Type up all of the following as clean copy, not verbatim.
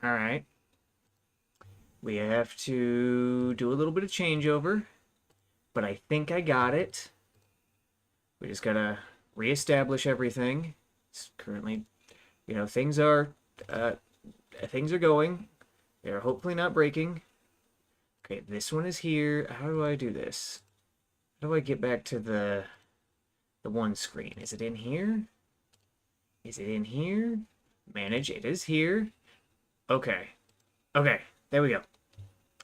Alright. We have to do a little bit of changeover, but I think I got it. We just gotta reestablish everything. It's currently, uh, things are going. They're hopefully not breaking. Okay, this one is here. How do I do this? How do I get back to the one screen? Is it in here? Is it in here? Manage. It is here. Okay. Okay. There we go.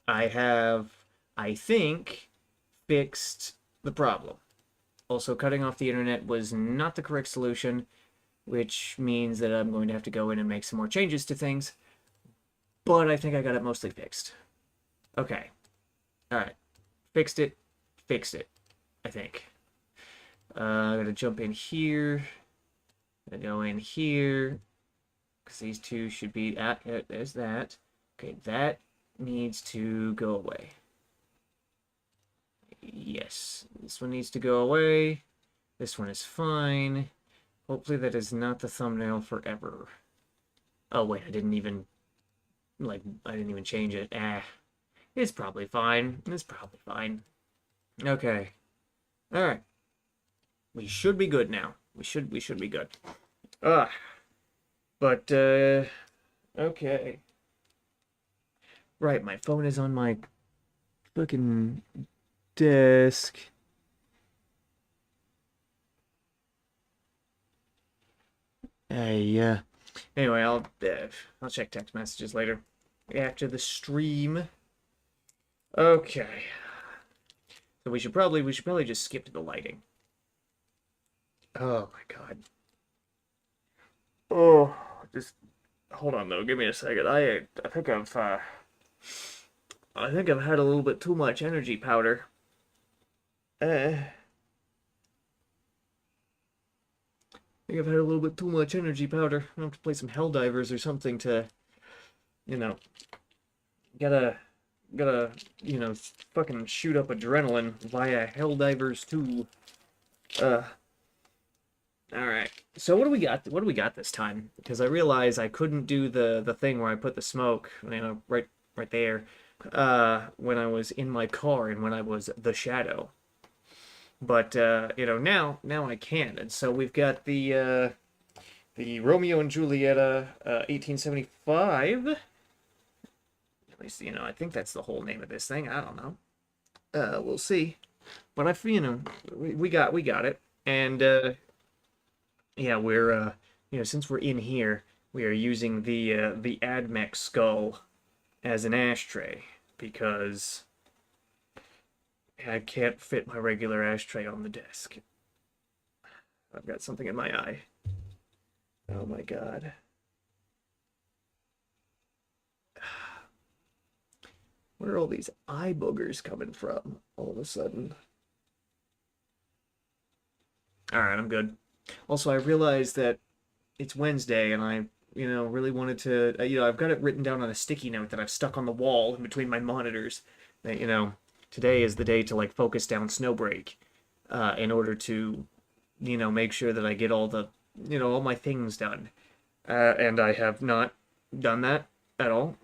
I have, I think, fixed the problem. Also, cutting off the internet was not the correct solution, which means that I'm going to have to go in and make some more changes to things. But I think I got it mostly fixed. Okay. Alright. Fixed it. Fixed it. I think. I'm going to jump in here. I'm going to go in here. Because these two should be... there's that. Okay, that needs to go away. Yes. This one needs to go away. This one is fine. Hopefully that is not the thumbnail forever. Oh, wait, I didn't even change it. It's probably fine. It's probably fine. Okay. Alright. We should be good now. We should be good. But, okay. Right, my phone is on my fucking desk. Anyway, I'll check text messages later after the stream. Okay. So we should probably just skip to the lighting. Oh my god. Oh, just hold on though. Give me a second. I think I've had a little bit too much energy powder. I think I've had a little bit too much energy powder. I have to play some Helldivers or something to, you know, gotta, fucking shoot up adrenaline via Helldivers 2. Alright. So what do we got? What do we got this time? Because I realized I couldn't do the thing where I put the smoke, right there, when I was in my car and when I was the shadow. But now I can. And so we've got the Romeo and Julieta 1875. At least, I think that's the whole name of this thing. I don't know. We'll see. But we got it. And yeah, we're since we're in here, we are using the AdMech skull as an ashtray because I can't fit my regular ashtray on the desk. I've got something in my eye. Oh my god. Where are all these eye boogers coming from all of a sudden? Alright, I'm good. Also, I realized that it's Wednesday and I, really wanted to, I've got it written down on a sticky note that I've stuck on the wall in between my monitors that, today is the day to, focus down Snowbreak, in order to, make sure that I get all the, all my things done. And I have not done that at all.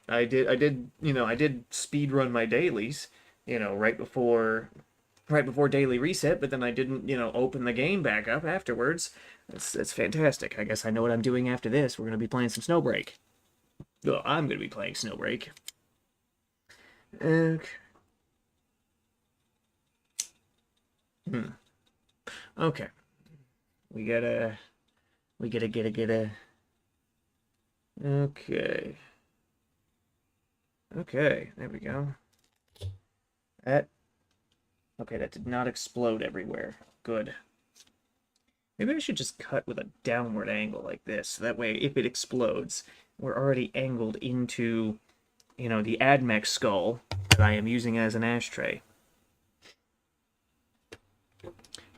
I did speed run my dailies, right before daily reset, but then I didn't, open the game back up afterwards. That's fantastic. I guess I know what I'm doing after this. We're going to be playing some Snowbreak. Well, I'm going to be playing Snowbreak. Okay. Okay. We gotta get a... Okay. Okay, there we go. Okay, that did not explode everywhere. Good. Maybe I should just cut with a downward angle like this. So that way, if it explodes, we're already angled into, the AdMech skull that I am using as an ashtray.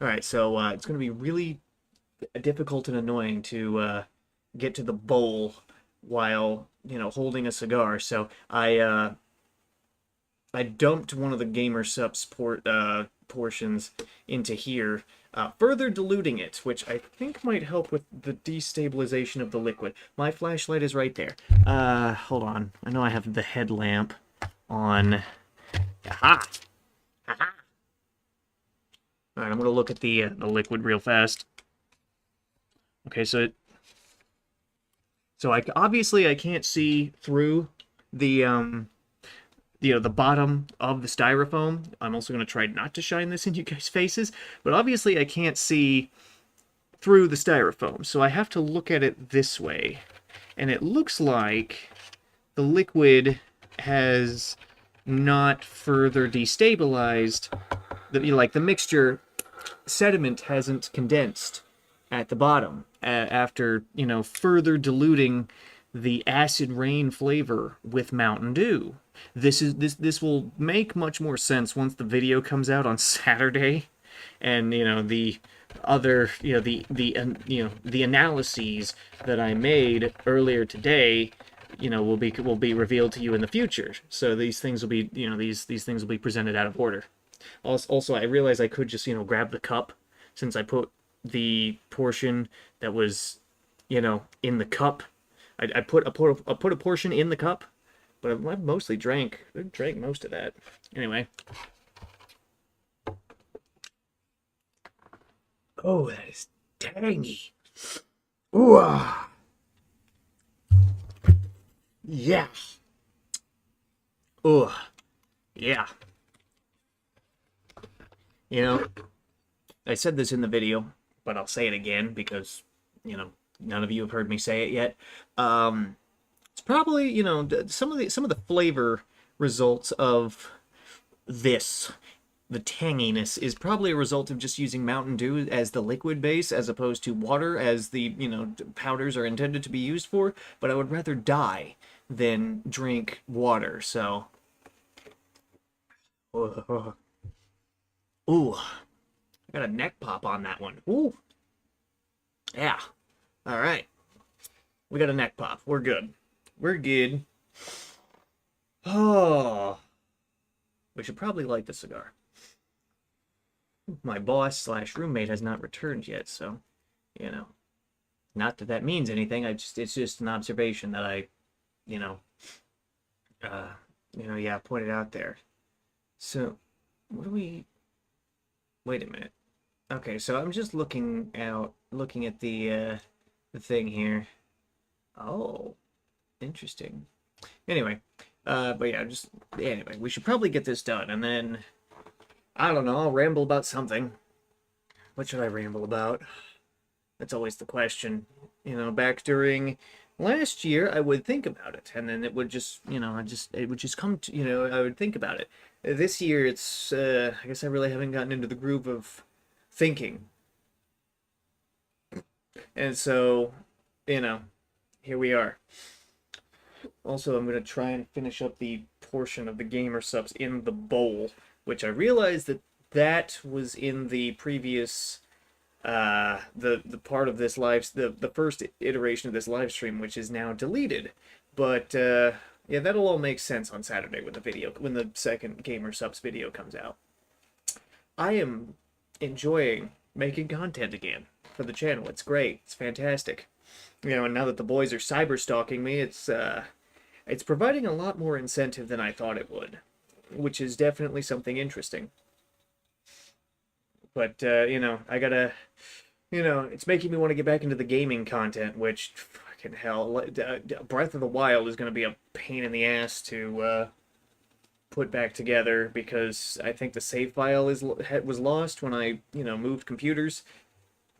Alright, so it's going to be really difficult and annoying to get to the bowl while, holding a cigar. So I I dumped one of the gamer subs portions into here, further diluting it, which I think might help with the destabilization of the liquid. My flashlight is right there. Hold on. I know I have the headlamp on. Aha! Aha! All right, I'm gonna look at the liquid real fast. Okay, so obviously I can't see through the the bottom of the styrofoam. I'm also going to try not to shine this in you guys' faces, but obviously I can't see through the styrofoam, so I have to look at it this way. And it looks like the liquid has not further destabilized. Like the mixture sediment hasn't condensed at the bottom after, further diluting the acid rain flavor with Mountain Dew. This will make much more sense once the video comes out on Saturday, and the other the analyses that I made earlier today will be revealed to you in the future. So these things will be these things will be presented out of order. Also, I realized I could just grab the cup, since I put the portion that was in the cup. I put a portion in the cup, but I mostly drank most of that. Anyway. Oh, that is tangy. Ooh. Yeah. Ooh. Yeah. I said this in the video, but I'll say it again because, none of you have heard me say it yet. It's probably, some of the flavor results of this. The tanginess is probably a result of just using Mountain Dew as the liquid base as opposed to water as the, powders are intended to be used for. But I would rather die than drink water, so. Ooh. I got a neck pop on that one. Ooh. Yeah. All right. We got a neck pop. We're good. We're good. Oh. We should probably light the cigar. My boss / roommate has not returned yet, so, not that that means anything. It's just an observation that I, pointed out there. So, what do we... Wait a minute. Okay, so I'm just looking at the thing here. Oh, interesting. Anyway, but yeah, anyway, we should probably get this done, and then, I don't know, I'll ramble about something. What should I ramble about? That's always the question. Back during last year, I would think about it, and then it would just, it would just come to, I would think about it. This year, it's, I guess I really haven't gotten into the groove of thinking. And so, here we are. Also, I'm going to try and finish up the portion of the gamer subs in the bowl, which I realized that was in the previous, the part of this the first iteration of this live stream, which is now deleted. But, yeah, that'll all make sense on Saturday when the second gamer subs video comes out. I am enjoying making content again for the channel. It's great. It's fantastic. And now that the boys are cyber stalking me, it's providing a lot more incentive than I thought it would, which is definitely something interesting. But, I gotta, it's making me want to get back into the gaming content, which, fucking hell, Breath of the Wild is going to be a pain in the ass to put back together, because I think the save file was lost when I, moved computers,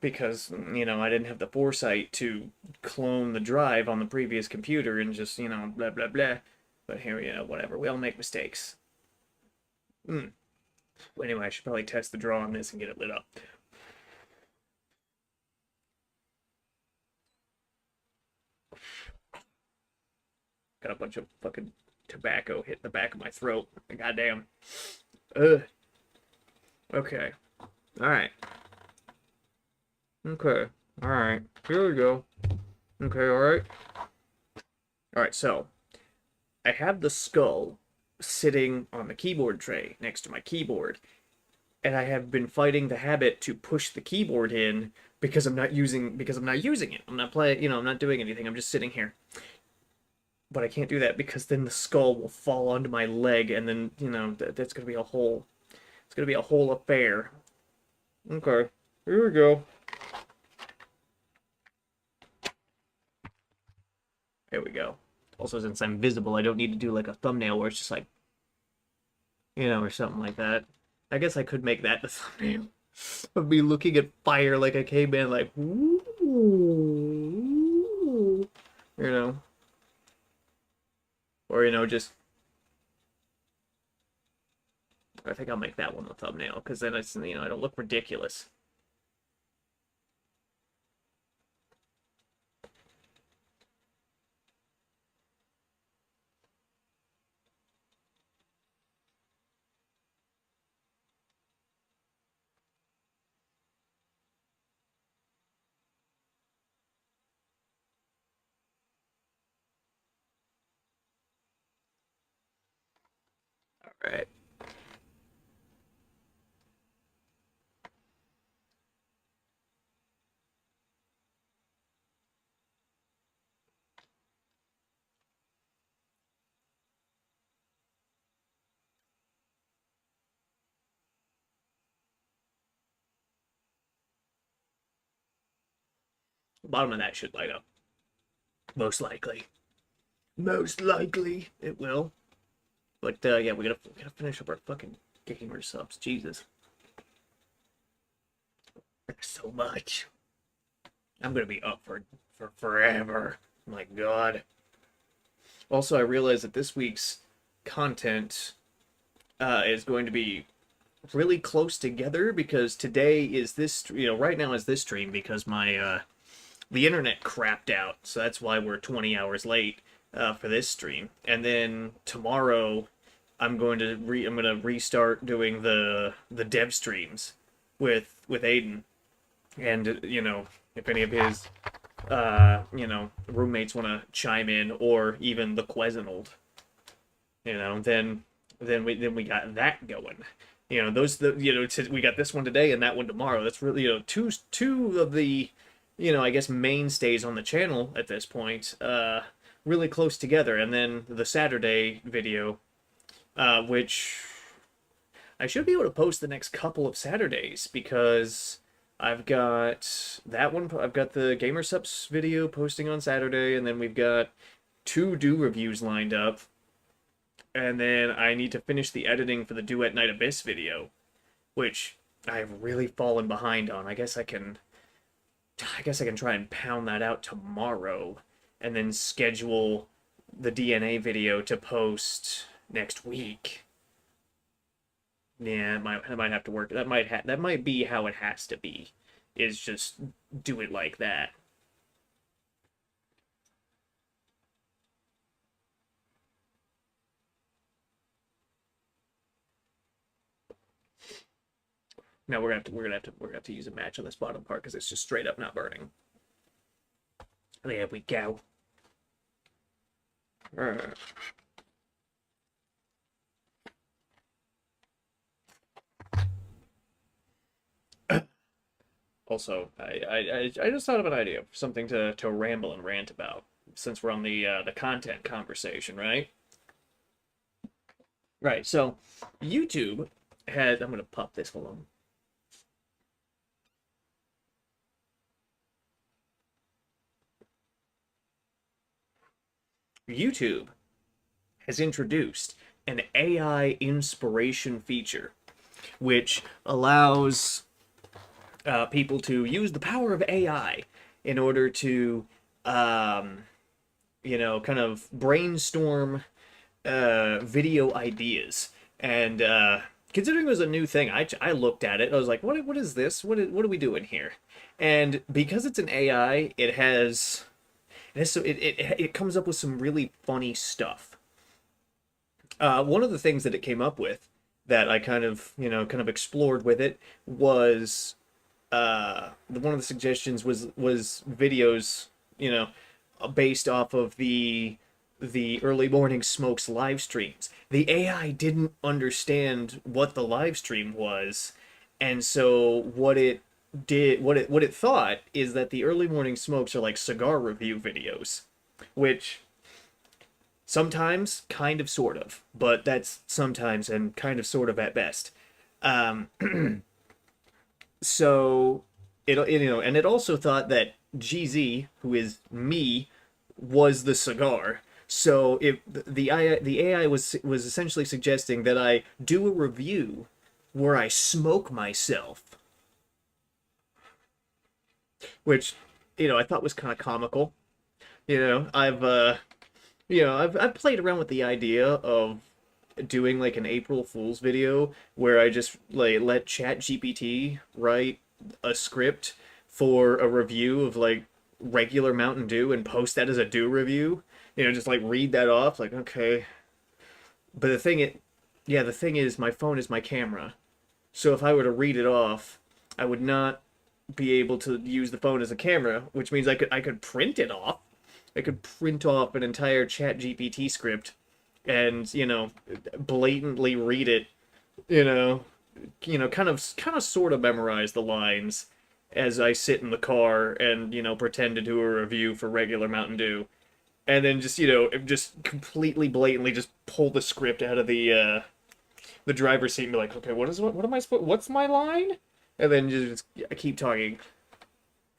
because, I didn't have the foresight to clone the drive on the previous computer and just, blah, blah, blah. But here, whatever. We all make mistakes. Well, anyway, I should probably test the draw on this and get it lit up. Got a bunch of fucking tobacco hit the back of my throat. Goddamn. Ugh. Okay. Alright. Okay. Alright. Here we go. Okay, alright. Alright, so I have the skull sitting on the keyboard tray next to my keyboard, and I have been fighting the habit to push the keyboard in because I'm not using it. I'm not playing, I'm not doing anything. I'm just sitting here. But I can't do that because then the skull will fall onto my leg, and then, that's going to be a whole it's going to be a whole affair. Okay. Here we go. There we go. Also, since I'm visible, I don't need to do like a thumbnail where it's just like, or something like that. I guess I could make that the thumbnail of me looking at fire like a caveman, like, ooh, or just. I think I'll make that one the thumbnail because then it's, I don't look ridiculous. All right. The bottom of that should light up. Most likely. Most likely it will. But yeah, we gotta finish up our fucking gamer subs. Jesus. There's so much. I'm gonna be up for forever. My God. Also, I realized that this week's content is going to be really close together because today is this, right now is this stream because my the internet crapped out, so that's why we're 20 hours late for this stream. And then tomorrow, I'm going to restart doing the dev streams with Aiden, and if any of his roommates want to chime in, or even the Quesenold, then we got that going. We got this one today and that one tomorrow. That's really, two of the, I guess mainstays on the channel at this point, really close together. And then the Saturday video, which I should be able to post the next couple of Saturdays because I've got that one. I've got the Gamer Subs video posting on Saturday, and then we've got 2 Do reviews lined up. And then I need to finish the editing for the Duet Night Abyss video, which I've really fallen behind on. I guess I can try and pound that out tomorrow, and then schedule the DNA video to post next week. Yeah, it might have to work. That might be how it has to be. Is just do it like that. Now we're gonna have to use a match on this bottom part because it's just straight up not burning. There we go. Also, I just thought of an idea, something to ramble and rant about, since we're on the content conversation, right? Right. So, YouTube had. I'm gonna pop this. Hold on. YouTube has introduced an AI inspiration feature, which allows people to use the power of AI in order to, kind of brainstorm video ideas. And considering it was a new thing, I looked at it. I was like, what is this? What are we doing here? And because it's an AI, it comes up with some really funny stuff. One of the things that it came up with that I kind of explored with it was one of the suggestions was videos, based off of the the early morning smokes live streams. The AI didn't understand what the live stream was, and so what it thought is that the early morning smokes are like cigar review videos, which sometimes, kind of, sort of, but that's sometimes and kind of, sort of at best. Um, so and it also thought that GZ, who is me, was the cigar. So if the AI was essentially suggesting that I do a review where I smoke myself, which I thought was kind of comical. I've played around with the idea of doing like an April Fool's video where I just like let Chat GPT write a script for a review of like regular Mountain Dew and post that as a Dew review. Just like read that off, like, okay. But the thing is, my phone is my camera. So if I were to read it off, I would not be able to use the phone as a camera, which means I could print it off. I could print off an entire Chat GPT script and, blatantly read it, kind of sort of memorize the lines as I sit in the car and, pretend to do a review for regular Mountain Dew. And then just completely blatantly just pull the script out of the driver's seat and be like, okay, what am I supposed, what's my line? And then just keep talking.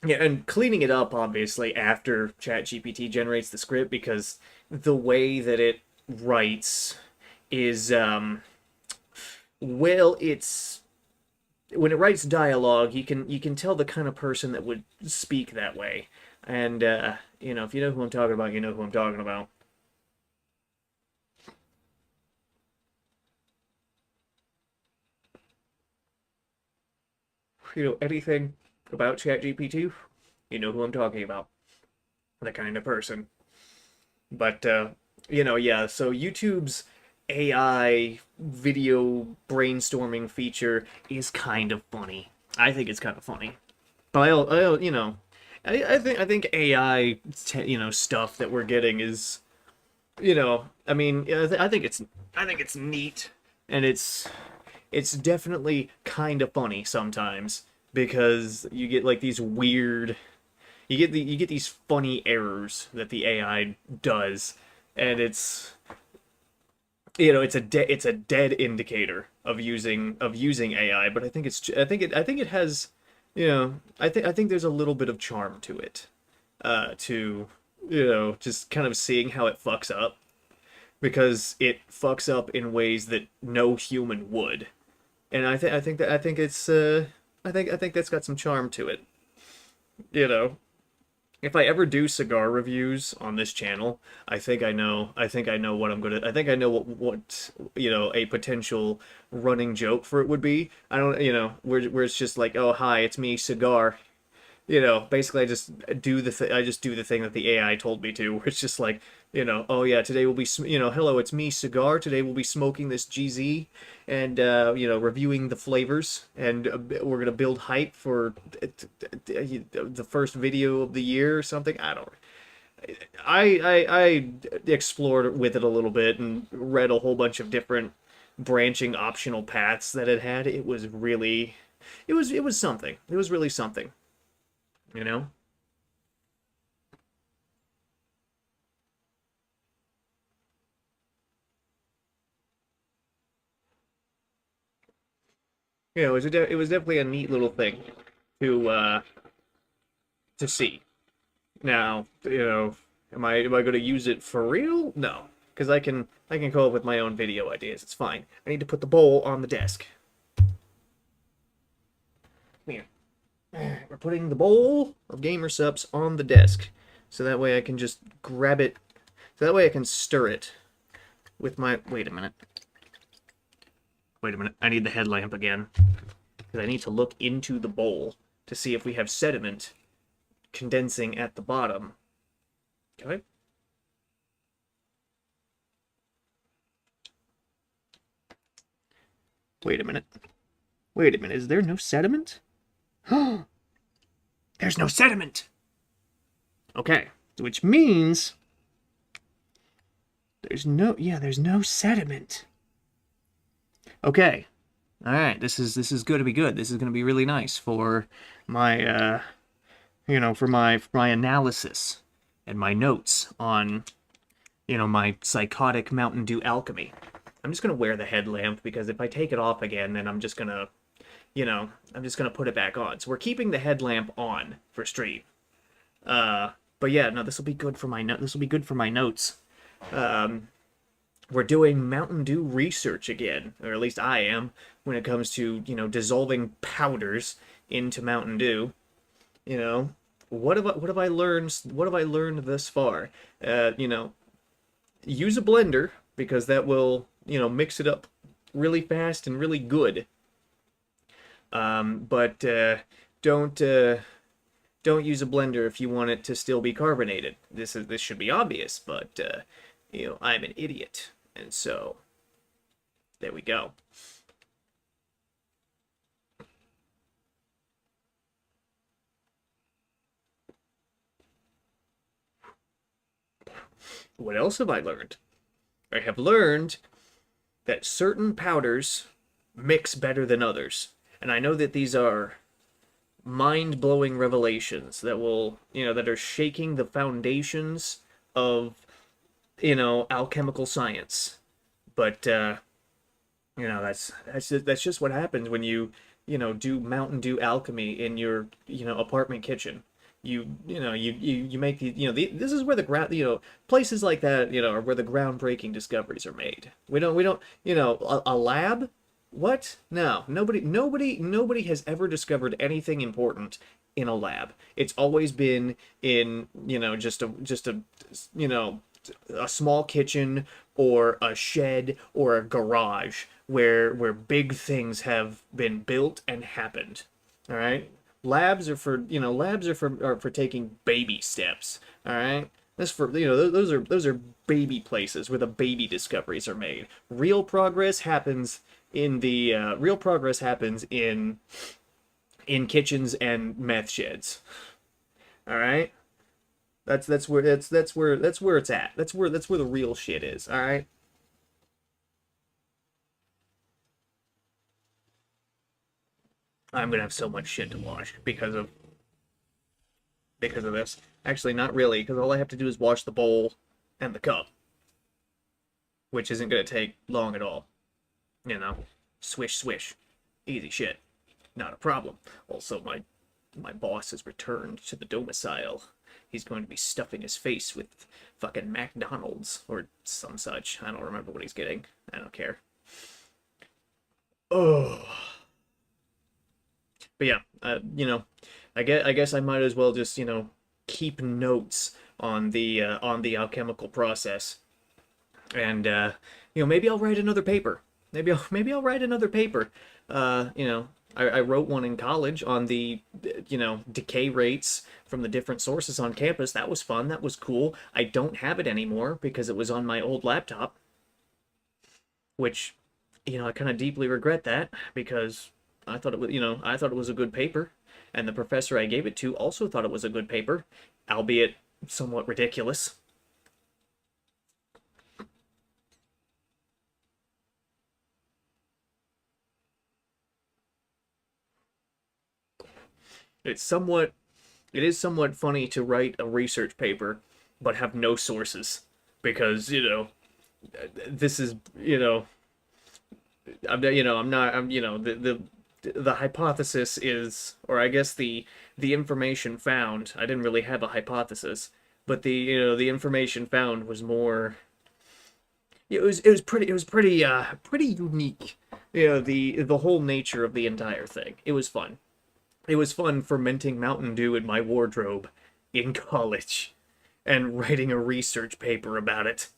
Yeah, and cleaning it up, obviously, after ChatGPT generates the script, because the way that it writes is, well, it's when it writes dialogue, you can tell the kind of person that would speak that way. And if you know who I'm talking about, you know who I'm talking about. Anything about ChatGPT, you know who I'm talking about. The kind of person. But yeah, so YouTube's AI video brainstorming feature is kind of funny. I think it's kind of funny. But I think AI stuff that we're getting is I mean I think it's neat, and it's definitely kind of funny sometimes, because you get like these weird you get these funny errors that the AI does, and it's a dead indicator of using AI. But I think it has, I think there's a little bit of charm to it, to just kind of seeing how it fucks up, because it fucks up in ways that no human would. And I think that's got some charm to it. You know, if I ever do cigar reviews on this channel, I think I know what I'm gonna. I think I know what a potential running joke for it would be. I don't, where it's just like, oh hi, it's me, cigar. Basically I just do the thing that the AI told me to, where it's just like, oh yeah, today we'll be, hello, it's me, cigar. Today we'll be smoking this GZ and, reviewing the flavors, and we're going to build hype for the first video of the year or something. I don't, I explored with it a little bit and read a whole bunch of different branching optional paths that it had. It was really, it was something. It was really something. You know? It was definitely a neat little thing to to see. Now, am I going to use it for real? No, because I can come up with my own video ideas. It's fine. I need to put the bowl on the desk. Here. We're putting the bowl of Gamer Sups on the desk, so that way I can just grab it. So that way I can stir it with my. Wait a minute. Wait a minute. I need the headlamp again, because I need to look into the bowl to see if we have sediment condensing at the bottom. Okay. Wait a minute. Wait a minute. Is there no sediment? There's no sediment! Okay. Which means there's no sediment. Okay. All right, this is going to be good. This is going to be really nice for my for my analysis and my notes on my psychotic Mountain Dew alchemy. I'm just going to wear the headlamp because if I take it off again, then I'm just going to put it back on. So we're keeping the headlamp on for stream. But yeah, no, this will be good for my notes. We're doing Mountain Dew research again, or at least I am, when it comes to, dissolving powders into Mountain Dew. What have I learned? What have I learned thus far? Use a blender because that will, mix it up really fast and really good. But don't use a blender if you want it to still be carbonated. This should be obvious, but I'm an idiot, and so there we go. What else have I learned? I have learned that certain powders mix better than others. And I know that these are mind-blowing revelations that will, that are shaking the foundations of, alchemical science. But, that's just what happens when you do Mountain Dew alchemy in your, apartment kitchen. You make this is where the ground, places like that, are where the groundbreaking discoveries are made. We don't, a lab. What? No, nobody has ever discovered anything important in a lab. It's always been in, just a small kitchen or a shed or a garage where big things have been built and happened. All right? Labs are for taking baby steps, all right? That's for, those are baby places where the baby discoveries are made. Real progress happens in kitchens and meth sheds. All right? That's where it's at. That's where the real shit is, all right? I'm gonna have so much shit to wash because of this. Actually, not really, because all I have to do is wash the bowl and the cup, which isn't gonna take long at all. Swish, swish, easy shit, not a problem. Also, my boss has returned to the domicile. He's going to be stuffing his face with fucking McDonald's or some such. I don't remember what he's getting. I don't care. Oh. But yeah, I guess I might as well just, keep notes on the alchemical process, and maybe I'll write another paper. Maybe I'll write another paper. I wrote one in college on the decay rates from the different sources on campus. That was fun. That was cool. I don't have it anymore because it was on my old laptop, which I kind of deeply regret that because I thought it was a good paper, and the professor I gave it to also thought it was a good paper, albeit somewhat ridiculous. It is somewhat funny to write a research paper but have no sources because, this is, the hypothesis is, or I guess the information found, I didn't really have a hypothesis, but the information found was more, it was pretty unique. The whole nature of the entire thing. It was fun. It was fun fermenting Mountain Dew in my wardrobe in college and writing a research paper about it.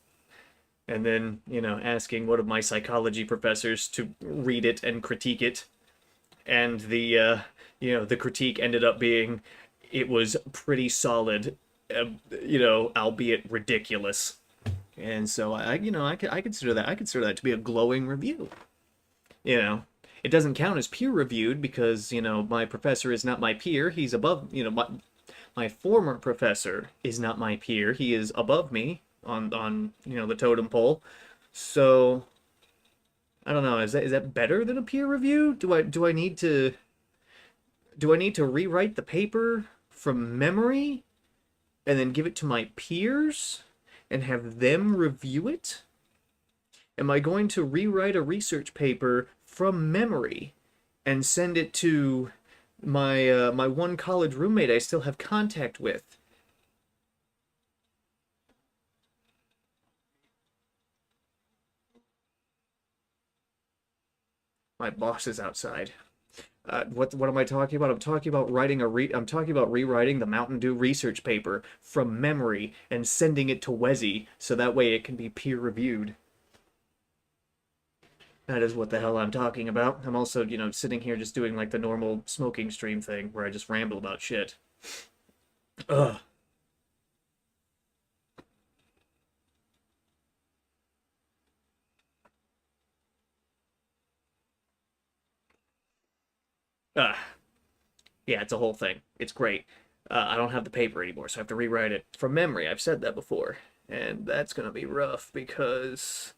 And then, asking one of my psychology professors to read it and critique it. And the critique ended up being, it was pretty solid, albeit ridiculous. And so I consider that to be a glowing review. It doesn't count as peer reviewed because, my professor is not my peer. He's above, my former professor is not my peer. He is above me. on the totem pole. So I don't know. Is that better than a peer review? Do I need to rewrite the paper from memory and then give it to my peers and have them review it? Am I going to rewrite a research paper from memory and send it to my one college roommate I still have contact with? My boss is outside. What am I talking about? I'm talking about rewriting the Mountain Dew research paper from memory and sending it to Wesi so that way it can be peer reviewed. That is what the hell I'm talking about. I'm also, sitting here just doing like the normal smoking stream thing where I just ramble about shit. Ugh. Ugh. Yeah, it's a whole thing. It's great. I don't have the paper anymore, so I have to rewrite it from memory. I've said that before. And that's gonna be rough because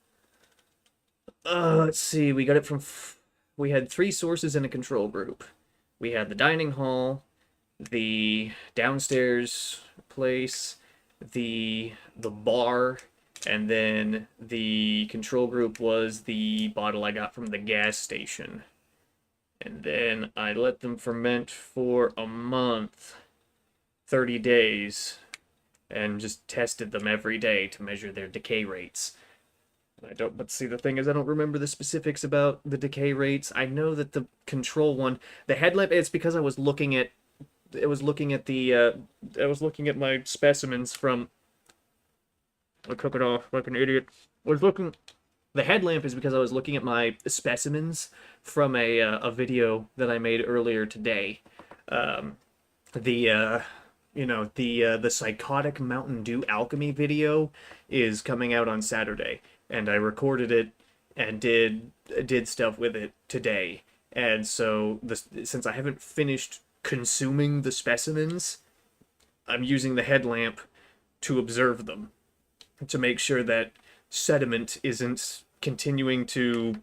let's see, we had three sources in a control group. We had the dining hall, the downstairs place, the bar, and then the control group was the bottle I got from the gas station. And then I let them ferment for a month, 30 days, and just tested them every day to measure their decay rates. But see, the thing is, I don't remember the specifics about the decay rates. I know that the control one, the headlamp, it's because I was looking at my specimens from, I took it off like an idiot. I was looking, the headlamp is because I was looking at my specimens from a video that I made earlier today. The the psychotic Mountain Dew alchemy video is coming out on Saturday, and I recorded it and did stuff with it today. And so since I haven't finished consuming the specimens, I'm using the headlamp to observe them to make sure that sediment isn't continuing to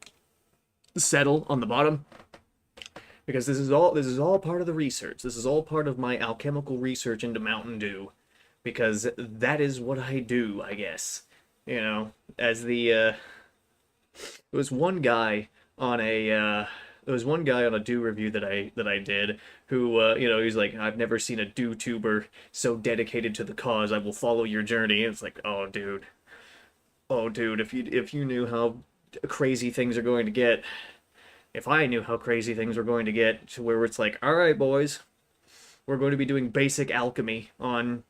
settle on the bottom, because this is all part of the research. This is all part of my alchemical research into Mountain Dew, because that is what I do, I guess. As there was one guy on a Dew review that I did who he's like, I've never seen a Dew tuber so dedicated to the cause. I will follow your journey. And it's like, oh dude, if you knew how crazy things are going to get, if I knew how crazy things were going to get, to where it's like, all right, boys, we're going to be doing basic alchemy on,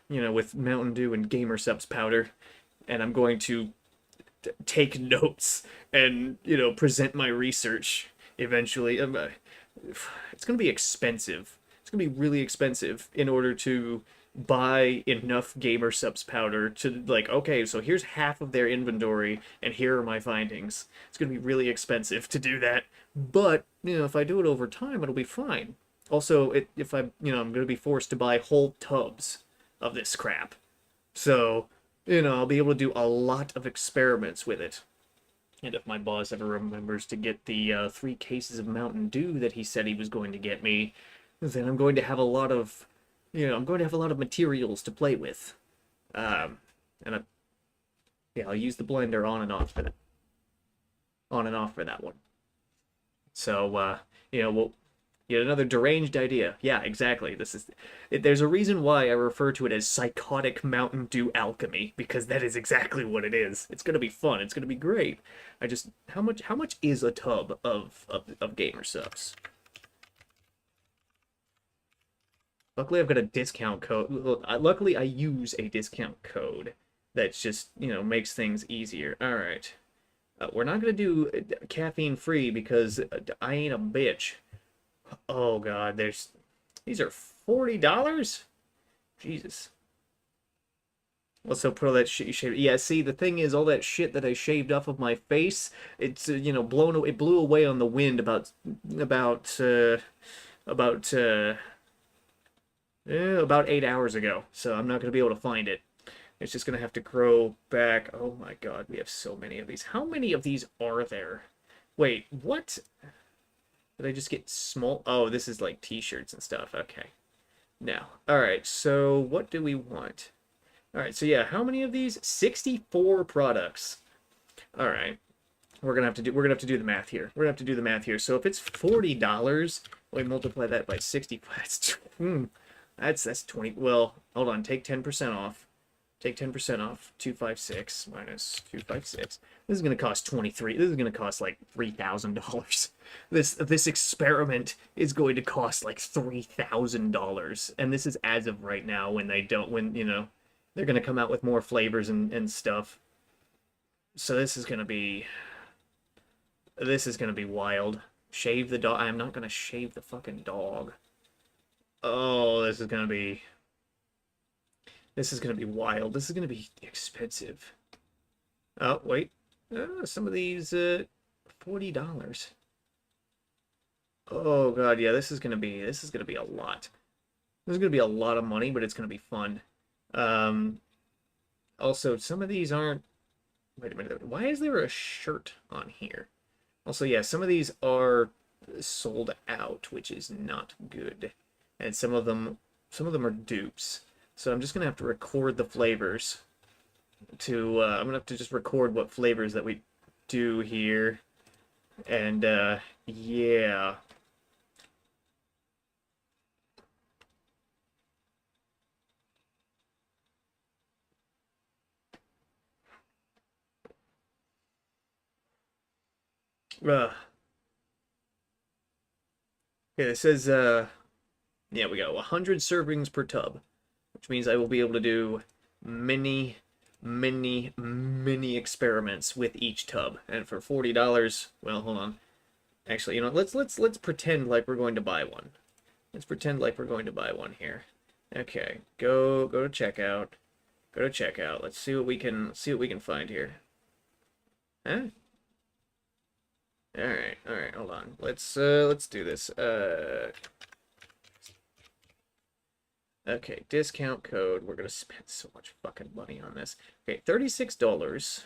with Mountain Dew and Gamer Subs powder, and I'm going to take notes and present my research eventually. It's going to be expensive. It's going to be really expensive in order to buy enough Gamer Subs powder to, like, okay, so here's half of their inventory and here are my findings. It's going to be really expensive to do that, but if I do it over time, it'll be fine. Also, if I'm going to be forced to buy whole tubs of this crap, so I'll be able to do a lot of experiments with it. And if my boss ever remembers to get the 3 cases of Mountain Dew that he said he was going to get me, then I'm going to have a lot of materials to play with. And I'll use the blender on and off for that. On and off for that one. So, well, yet another deranged idea. Yeah, exactly. There's a reason why I refer to it as psychotic Mountain Dew alchemy, because that is exactly what it is. It's gonna be fun. It's gonna be great. How much is a tub of Gamer Subs? Luckily, I've got a discount code. Luckily, I use a discount code that's just, makes things easier. All right. We're not going to do caffeine free because I ain't a bitch. Oh, God. These are $40? Jesus. Also, put all that shit you shaved. Yeah, see, the thing is, all that shit that I shaved off of my face, it's, it blew away on the wind about 8 hours ago, so I'm not going to be able to find it. It's just gonna have to grow back. Oh my god, we have so many of these. How many of these are there? Wait, what? Did I just get small? Oh, this is like t-shirts and stuff. Okay. Now, all right, so what do we want? All right, so yeah, how many of these? 64 products. All right. We're gonna have to do the math here. We're gonna have to do the math here. So if it's $40, we multiply that by 60. That's 20. Well, hold on. Take 10% off. Take 10% off. 256 minus 256. This is gonna cost 23. This is gonna cost like $3,000. This experiment is going to cost like $3,000, and this is as of right now. When you know they're gonna come out with more flavors and stuff. So this is gonna be wild. Shave the dog. I'm not gonna shave the fucking dog. Oh, this is gonna be wild. This is gonna be expensive. Oh, wait. Some of these, $40. Oh god, yeah, this is gonna be a lot. This is gonna be a lot of money, but it's gonna be fun. Um, Also, some of these aren't. Wait a minute. Why is there a shirt on here? Also, yeah, some of these are sold out, which is not good. And some of them are dupes. So I'm just gonna have to record the flavors to I'm gonna have to just record what flavors that we do here. And yeah. Okay, it says yeah, we got 100 servings per tub, which means I will be able to do many, many, many experiments with each tub. And for $40, well, hold on. Actually, you know, let's pretend like we're going to buy one. Let's pretend like we're going to buy one here. Okay, go to checkout. Go to checkout. Let's see what we can find here. Huh? All right, hold on. Let's do this. Okay, discount code. We're gonna spend so much fucking money on this. Okay, $36.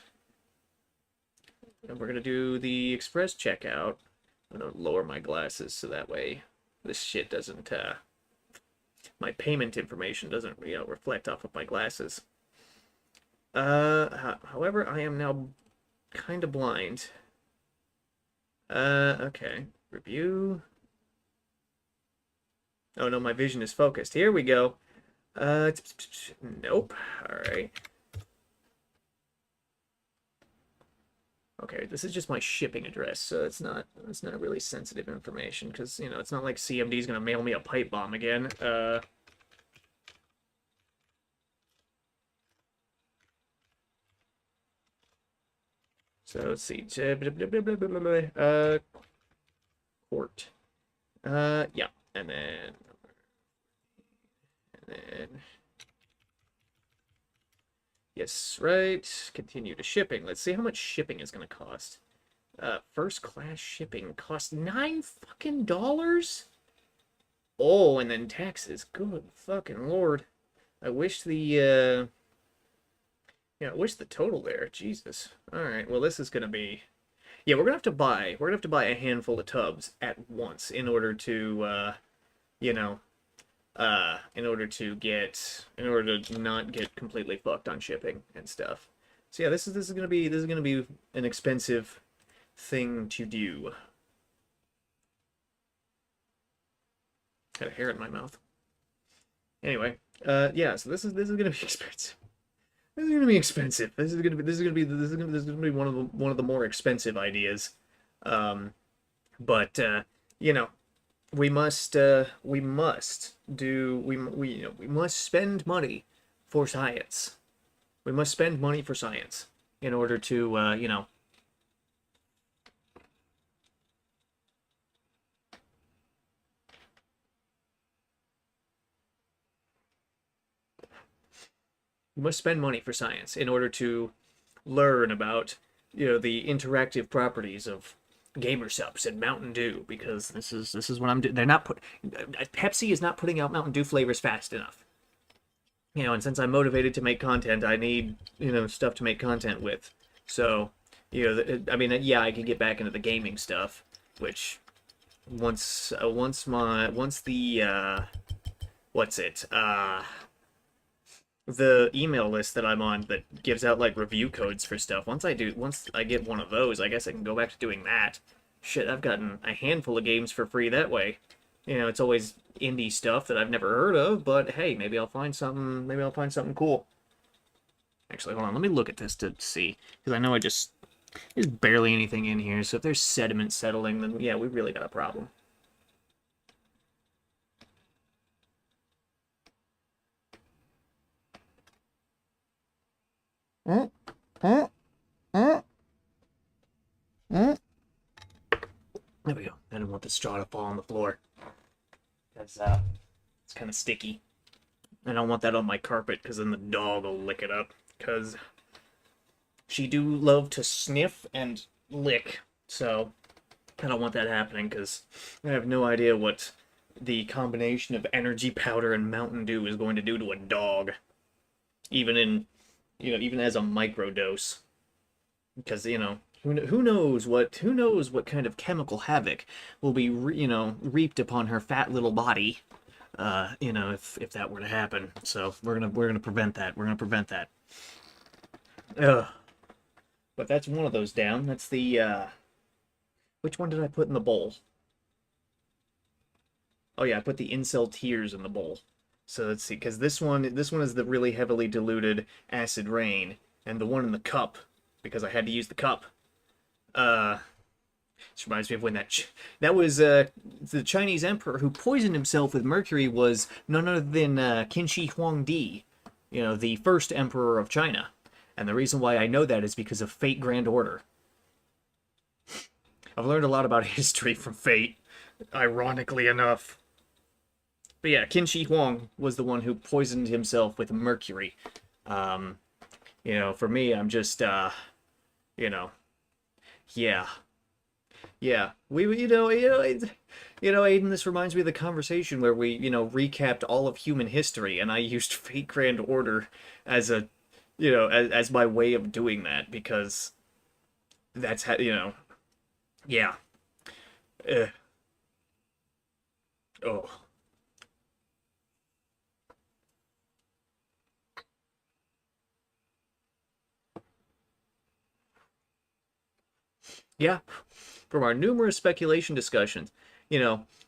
And we're gonna do the express checkout. I'm gonna lower my glasses so that way this shit doesn't my payment information doesn't, you know, reflect off of my glasses. However, I am now kind of blind. Okay. Review. Oh no, my vision is focused. Here we go. Nope. Alright. Okay, this is just my shipping address, so it's not really sensitive information, because, you know, it's not like CMD is gonna mail me a pipe bomb again. So let's see. Court. Yeah. And then yes, right. Continue to shipping. Let's see how much shipping is gonna cost. First class shipping costs $9 fucking. Oh, and then taxes. Good fucking lord. I wish the yeah, I wish the total there. Jesus. All right. Well, this is gonna be. Yeah, we're gonna have to buy a handful of tubs at once in order to, you know, in order to not get completely fucked on shipping and stuff. So yeah, this is gonna be an expensive thing to do. Had a hair in my mouth. Anyway, yeah, so this is gonna be expensive. This is gonna be expensive. This is gonna be one of the more expensive ideas. But you know, we must spend money for science. We must spend money for science in order to you know. We must spend money for science in order to learn about, you know, the interactive properties of gamer subs and Mountain Dew, because this is what I'm doing. They're not Pepsi is not putting out Mountain Dew flavors fast enough. You know, and since I'm motivated to make content, I need, stuff to make content with. So, I mean, yeah, I can get back into the gaming stuff, which once the what's it? The email list that I'm on that gives out like review codes for stuff. Once I get one of those, I guess I can go back to doing that. Shit, I've gotten a handful of games for free that way. You know, it's always indie stuff that I've never heard of, but hey, maybe I'll find something. Maybe I'll find something cool. Actually, hold on. Let me look at this to see, because I know there's barely anything in here. So if there's sediment settling, then yeah, we really got a problem. Mm, mm, mm, mm. There we go. I didn't want the straw to fall on the floor. That's it's kind of sticky. I don't want that on my carpet because then the dog will lick it up. Because she do love to sniff and lick, so I don't want that happening because I have no idea what the combination of energy powder and Mountain Dew is going to do to a dog, even even as a microdose. Because who knows what kind of chemical havoc will be reaped upon her fat little body. If that were to happen. So we're gonna prevent that. We're gonna prevent that. Ugh. But that's one of those down. That's the which one did I put in the bowl? Oh yeah, I put the incel tears in the bowl. So let's see, because this one is the really heavily diluted acid rain, and the one in the cup, because I had to use the cup. This reminds me of when that was the Chinese emperor who poisoned himself with mercury was none other than Qin Shi Huangdi, the first emperor of China. And the reason why I know that is because of Fate Grand Order. I've learned a lot about history from Fate, ironically enough. But yeah, Qin Shi Huang was the one who poisoned himself with mercury. For me, I'm just, yeah. Yeah, Aiden, this reminds me of the conversation where we, recapped all of human history, and I used Fate Grand Order as a, as my way of doing that, because that's how, yeah. Uh, oh. Yeah, from our numerous speculation discussions,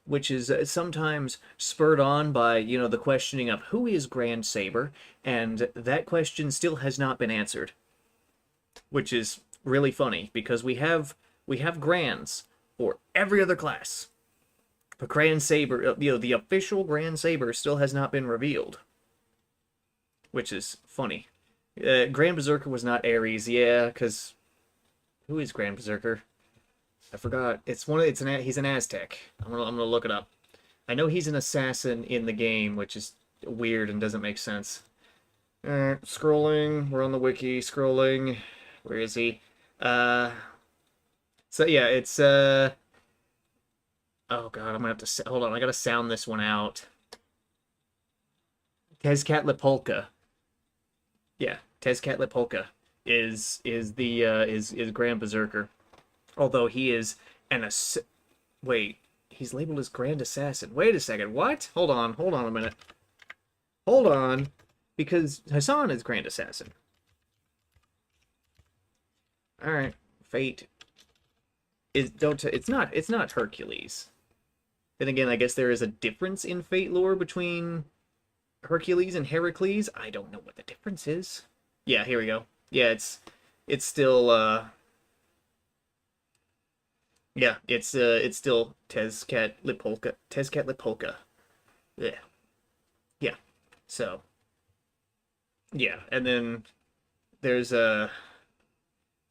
which is sometimes spurred on by, the questioning of who is Grand Saber, and that question still has not been answered, which is really funny because we have Grands for every other class. But Grand Saber, the official Grand Saber still has not been revealed, which is funny. Grand Berserker was not Ares, yeah, because who is Grand Berserker? I forgot. He's an Aztec. I'm gonna look it up. I know he's an assassin in the game, which is weird and doesn't make sense. Scrolling. We're on the wiki. Scrolling. Where is he? So yeah, it's oh god, I'm gonna have to hold on. I gotta sound this one out. Tezcatlipoca. Yeah, Tezcatlipoca is Grand Berserker. Although he is wait, he's labeled as Grand Assassin. Wait a second, what? Hold on a minute. Hold on, because Hassan is Grand Assassin. All right, Fate is it's not Hercules. Then again, I guess there is a difference in Fate lore between Hercules and Heracles. I don't know what the difference is. Yeah, here we go. Yeah, it's still yeah, it's still Tezcatlipoca. Yeah. Yeah. So, yeah, and then there's a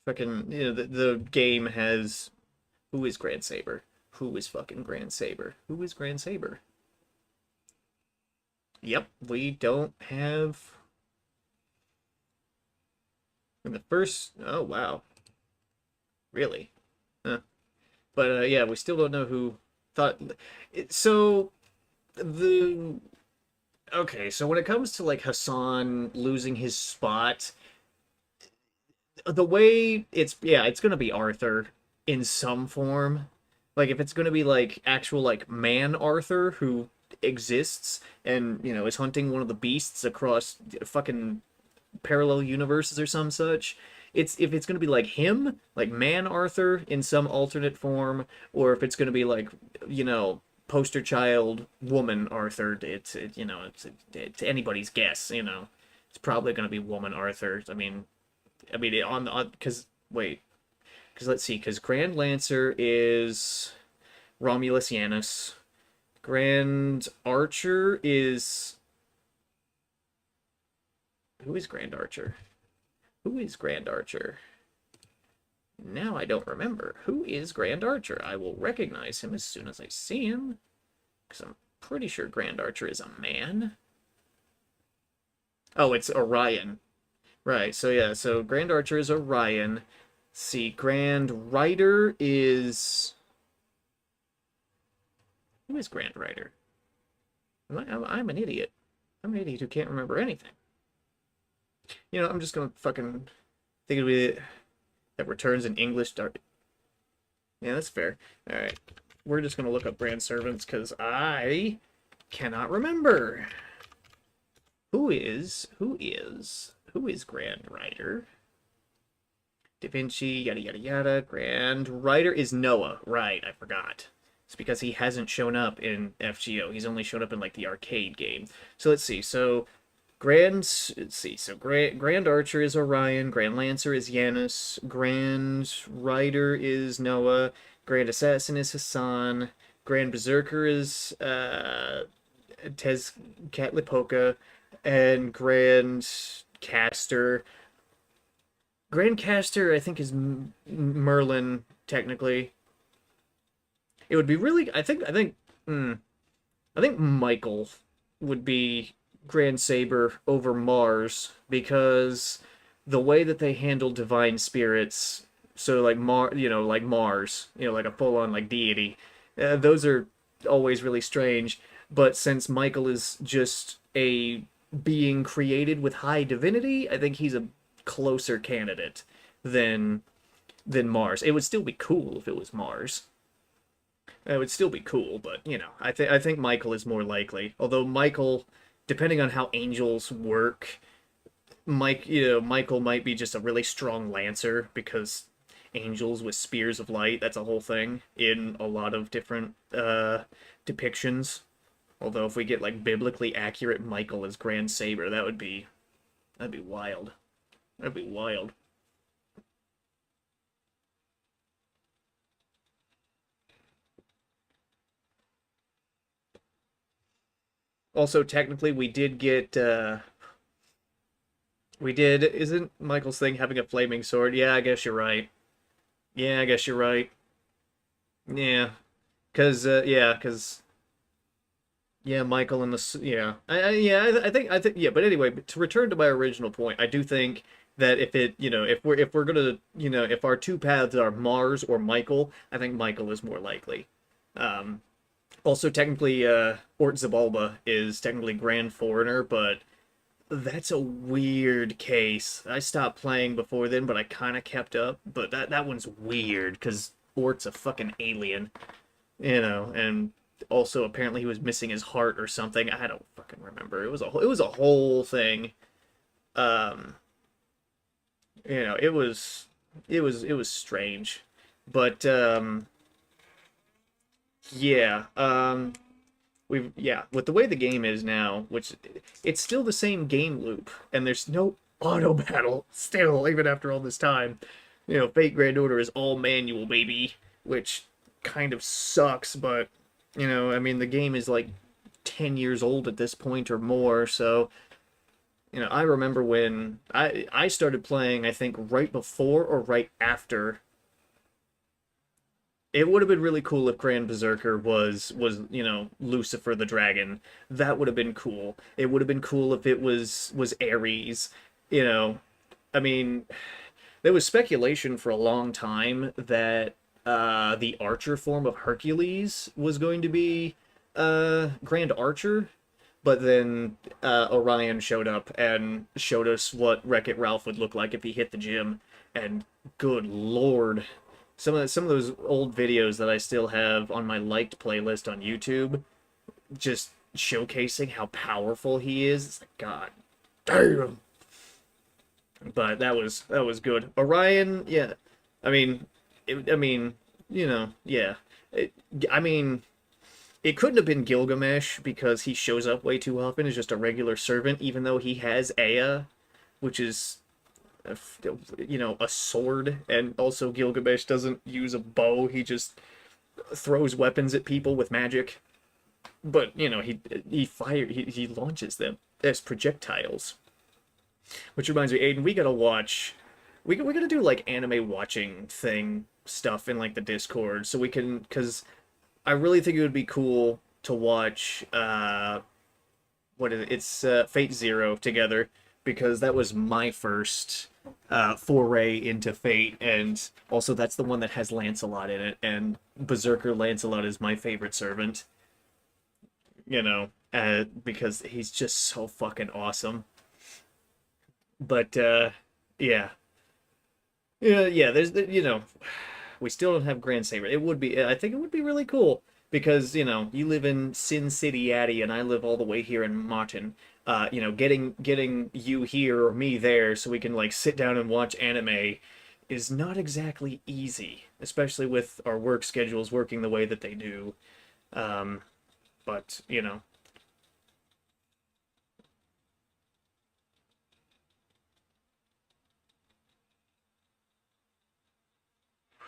fucking the game has who is Grand Saber? Who is fucking Grand Saber? Who is Grand Saber? Yep, we don't have in the first. Oh wow, really? Huh. But yeah, we still don't know who thought. So the Okay, so when it comes to like Hassan losing his spot, the way it's yeah, it's gonna be Arthur in some form. Like if it's gonna be like actual like man Arthur who exists and is hunting one of the beasts across fucking parallel universes or some such. It's if it's gonna be like him, like man Arthur in some alternate form, or if it's gonna be like poster child woman Arthur. It's anybody's guess. It's probably gonna be woman Arthur. I mean, on because wait, because let's see, because Grand Lancer is Romulus Janus. Grand Archer is who is Grand Archer? Who is Grand Archer? Now I don't remember. Who is Grand Archer? I will recognize him as soon as I see him, because I'm pretty sure Grand Archer is a man. Oh, it's Orion. Right, so yeah, so Grand Archer is Orion. See, Grand Rider is... Who is Grand Rider? I'm an idiot. I'm an idiot who can't remember anything. I'm just gonna fucking think of it that returns in English. Yeah, that's fair. Alright, we're just gonna look up brand servants, because I cannot remember. Who is Grand Rider? Da Vinci, yada yada yada. Grand Rider is Noah. Right, I forgot. It's because he hasn't shown up in FGO. He's only shown up in like the arcade game. So let's see. So Grand Archer is Orion. Grand Lancer is Janus. Grand Rider is Noah. Grand Assassin is Hassan. Grand Berserker is Tezcatlipoca. And Grand Caster, I think, is Merlin, technically. It would be really... I think Michael would be Grand Saber over Mars, because the way that they handle divine spirits, so like like Mars, like a full-on like deity, those are always really strange. But since Michael is just a being created with high divinity, I think he's a closer candidate than Mars. It would still be cool if it was Mars. It would still be cool, but I think Michael is more likely. Although Michael, depending on how angels work, Michael might be just a really strong lancer, because angels with spears of light, that's a whole thing in a lot of different depictions. Although if we get like biblically accurate Michael as Grand Saber, that'd be wild. That'd be wild. Also, technically, we did get isn't Michael's thing having a flaming sword? Yeah, I guess you're right. Yeah, I guess you're right. Yeah, because yeah, Michael and the yeah, I think yeah. But anyway, to return to my original point, I do think that if it if we're gonna if our two paths are Mars or Michael, I think Michael is more likely. Um, Also, technically, Ort Zabalba is technically Grand Foreigner, but that's a weird case. I stopped playing before then, but I kind of kept up. But that one's weird because Ort's a fucking alien, and also apparently he was missing his heart or something. I don't fucking remember. It was a whole thing. Um, it was strange, but yeah. With the way the game is now, which it's still the same game loop, and there's no auto battle still, even after all this time. Fate Grand Order is all manual, baby, which kind of sucks, but I mean, the game is like 10 years old at this point or more, so I remember when I started playing, I think right before or right after. It would have been really cool if Grand Berserker was Lucifer the Dragon. That would have been cool. It would have been cool if it was Ares. You know, I mean, there was speculation for a long time that the archer form of Hercules was going to be Grand Archer, But then Orion showed up and showed us what Wreck-It Ralph would look like if he hit the gym. And good lord, some of those old videos that I still have on my liked playlist on YouTube, just showcasing how powerful he is. It's like, God damn. But that was good. Orion, yeah. I mean, I mean, yeah. It, I mean, it couldn't have been Gilgamesh because he shows up way too often as just a regular servant, even though he has Aya, which is, a sword, and also Gilgamesh doesn't use a bow. He just throws weapons at people with magic. But he launches them as projectiles. Which reminds me, Aiden, we gotta watch. We gotta do like anime watching thing stuff in like the Discord, so we can, because I really think it would be cool to watch what is it? It's Fate Zero together, because that was my first foray into Fate, and also that's the one that has Lancelot in it, and Berserker Lancelot is my favorite servant. Because he's just so fucking awesome. But yeah, yeah. We still don't have Grand Saber. It would be, I think it would be really cool because you live in Sin City, Addy, and I live all the way here in Martin. Getting you here or me there so we can like sit down and watch anime is not exactly easy, especially with our work schedules working the way that they do. But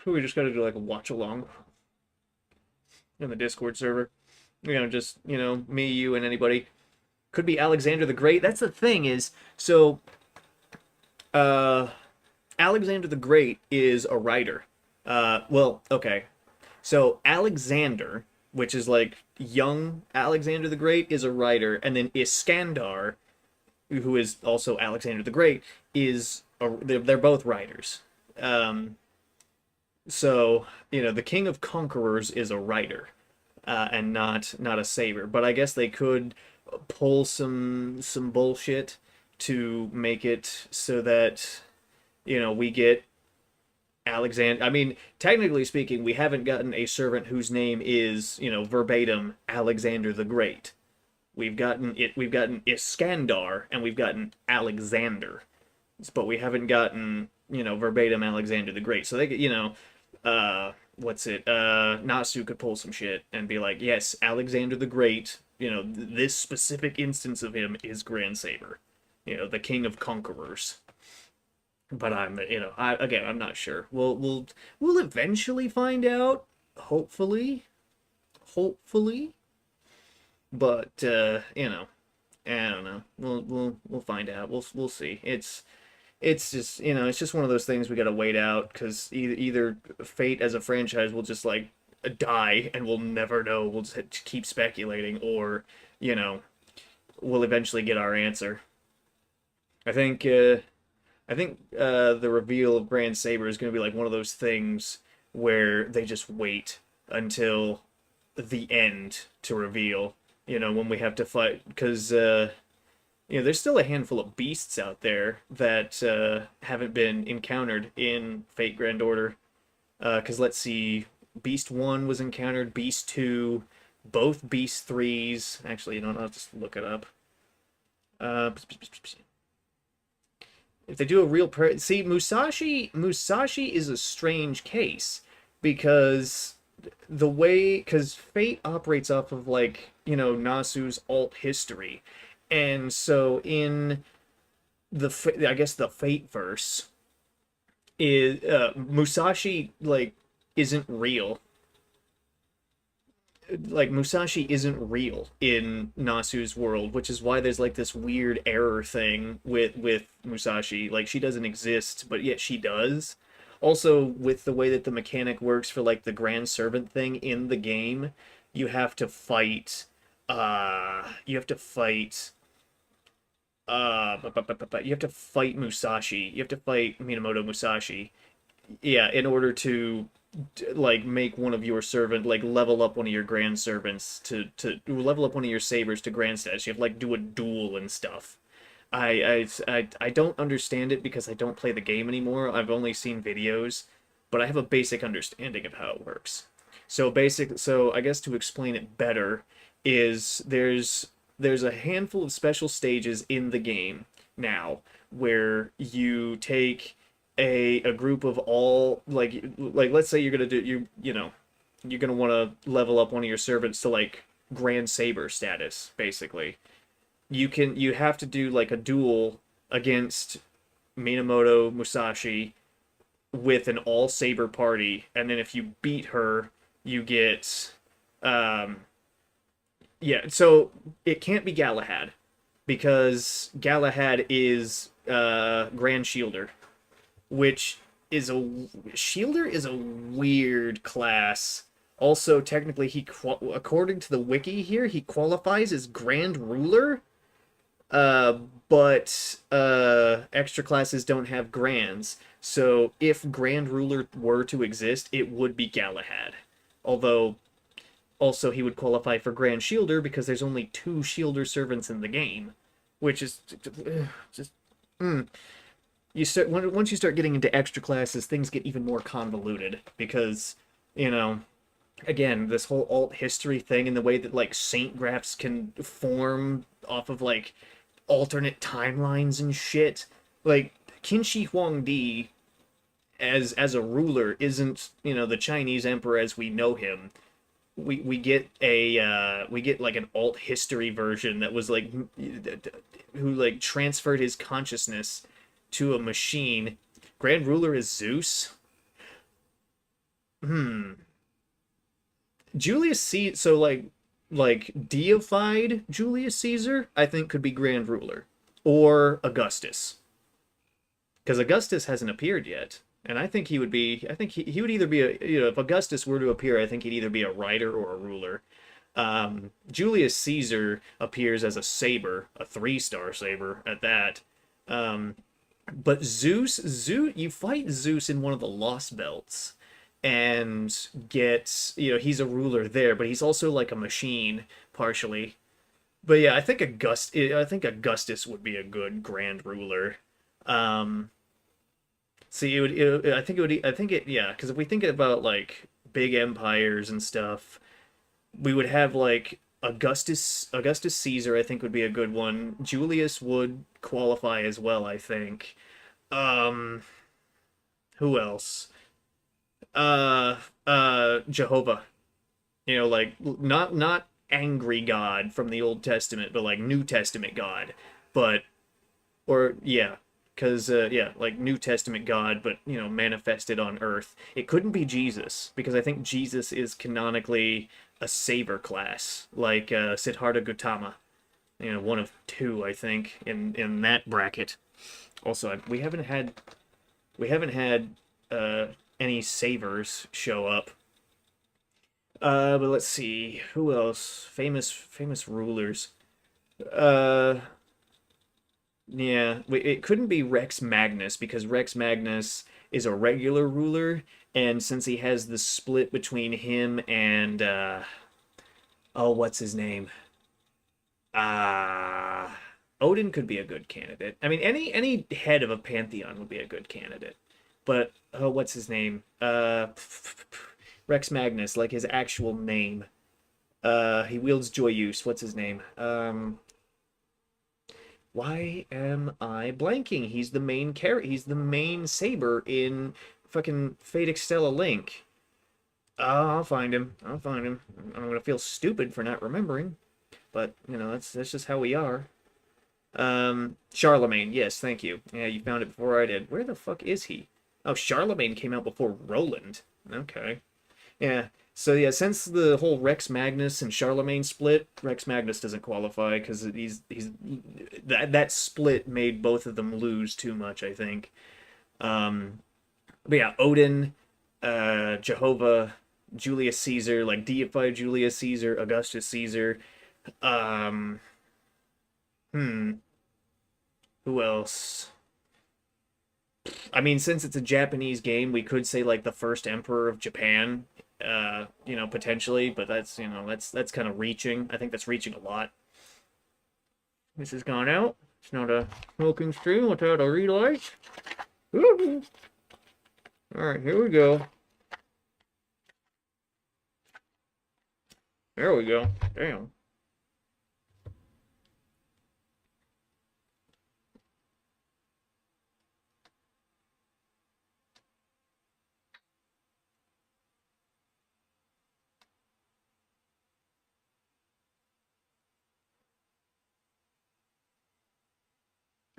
we just got to do like a watch along in the Discord server. Just me, you, and anybody. Could be Alexander the Great. That's the thing is, so uh, Alexander the Great is a writer. Well, okay. So Alexander, which is like young Alexander the Great, is a writer, and then Iskandar, who is also Alexander the Great, they're both writers. Um, so the King of Conquerors is a writer, and not a saber. But I guess they could pull some bullshit to make it so that we get Alexander. I mean, technically speaking, we haven't gotten a servant whose name is verbatim Alexander the Great. We've gotten Iskandar and we've gotten Alexander, but we haven't gotten verbatim Alexander the Great. So they get what's it? Nasu could pull some shit and be like, yes, Alexander the Great. This specific instance of him is Grand Saber. The King of Conquerors. But I'm not sure. We'll eventually find out. Hopefully. But I don't know. We'll find out. We'll see. It's just it's just one of those things we gotta wait out because either Fate as a franchise will just like die and we'll never know. We'll just keep speculating, or we'll eventually get our answer. I think the reveal of Grand Saber is going to be like one of those things where they just wait until the end to reveal. When we have to fight, because there's still a handful of beasts out there that haven't been encountered in Fate Grand Order. Because let's see, Beast 1 was encountered, Beast 2, both Beast 3s. Actually, I'll just look it up. If they do a real see, Musashi is a strange case because because Fate operates off of like Nasu's alt history, and so in I guess the Fate verse is Musashi like isn't real. Like Musashi isn't real in Nasu's world, which is why there's like this weird error thing with Musashi. Like she doesn't exist, but yet she does. Also, with the way that the mechanic works for like the Grand Servant thing in the game, you have to fight. You have to fight. You have to fight Musashi. You have to fight Minamoto Musashi. Yeah, in order to like make one of your servant like level up one of your grand servants to level up one of your sabers to grand status. You have to like do a duel and stuff. I don't understand it because I don't play the game anymore. I've only seen videos, but I have a basic understanding of how it works. So I guess to explain it better is there's a handful of special stages in the game now where you take a group of all like let's say you're gonna do you know you're gonna want to level up one of your servants to like grand saber status basically. You have to do like a duel against Minamoto Musashi with an all saber party, and then if you beat her, you get um yeah. So it can't be Galahad because Galahad is Grand Shielder, which is a Shielder is a weird class. Also, technically, according to the wiki here, he qualifies as Grand Ruler, uh, but extra classes don't have grands. So if Grand Ruler were to exist, it would be Galahad. Although also he would qualify for Grand Shielder because there's only two Shielder servants in the game, which is just you start once you start getting into extra classes, things get even more convoluted because you know again this whole alt history thing and the way that like saint graphs can form off of like alternate timelines and shit. Like Qin Shi Huangdi as a ruler isn't the Chinese emperor as we know him. We get we get like an alt history version that was like who like transferred his consciousness to a machine. Grand ruler is Zeus. Hmm. Julius Caesar. So like deified Julius Caesar, I think could be Grand Ruler, or Augustus, because Augustus hasn't appeared yet, and I think he would be. I think he would either be a if Augustus were to appear, I think he'd either be a rider or a ruler. Julius Caesar appears as a saber, a 3-star saber at that. Um, but Zeus, you fight Zeus in one of the Lost Belts and get, he's a ruler there, but he's also like a machine partially. But yeah, I think Augustus would be a good grand ruler. Um, See, I think it, yeah, because if we think about like big empires and stuff, we would have like Augustus Caesar, I think would be a good one. Julius would qualify as well, I think. Um, who else? Jehovah. Like not angry God from the Old Testament, but like New Testament God. But or yeah, because yeah, like New Testament God, but manifested on Earth. It couldn't be Jesus because I think Jesus is canonically a saber class, like Siddhartha Gautama. One of two, I think, in that bracket. Also, we haven't had uh, any savers show up. But let's see who else. Famous rulers. Uh, yeah, it couldn't be Rex Magnus because Rex Magnus is a regular ruler, and since he has the split between him and oh, what's his name? Uh Odin could be a good candidate. I mean, any head of a pantheon would be a good candidate. But oh, what's his name? Rex Magnus, like his actual name. He wields Joyuse. What's his name? Why am I blanking? He's the main character. He's the main saber in fucking Fate Extella Link. Oh, I'll find him. I'll find him. I'm gonna feel stupid for not remembering, but that's just how we are. Charlemagne. Yes, thank you. Yeah, you found it before I did. Where the fuck is he? Oh, Charlemagne came out before Roland. Okay. Yeah. So yeah, since the whole Rex Magnus and Charlemagne split, Rex Magnus doesn't qualify because he's that split made both of them lose too much, I think. Um, but yeah, Odin, Jehovah, Julius Caesar, like deified Julius Caesar, Augustus Caesar. Um, hmm, who else? I mean, since it's a Japanese game, we could say like the first emperor of Japan, potentially, but that's kind of reaching. I think that's reaching a lot. This has gone out. It's not a smoking stream without a relight. All right, here we go. There we go. Damn.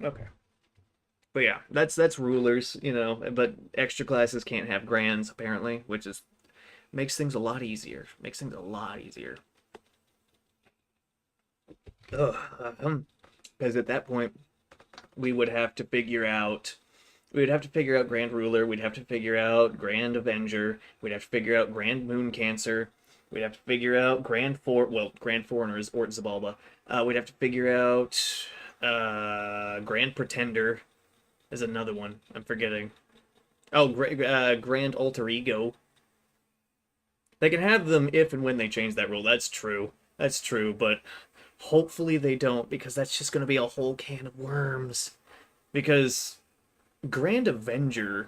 Okay. But yeah, that's rulers, but extra classes can't have grands apparently, which is makes things a lot easier. Makes things a lot easier. Ugh. Because at that point we would have to figure out Grand Ruler, we'd have to figure out Grand Avenger, we'd have to figure out Grand Moon Cancer, we'd have to figure out Grand Foreigner is Ort Zabalba. We'd have to figure out Grand Pretender is another one. I'm forgetting. Oh, Grand Alter Ego. They can have them if and when they change that rule. That's true. That's true, but hopefully they don't, because that's just going to be a whole can of worms. Because Grand Avenger,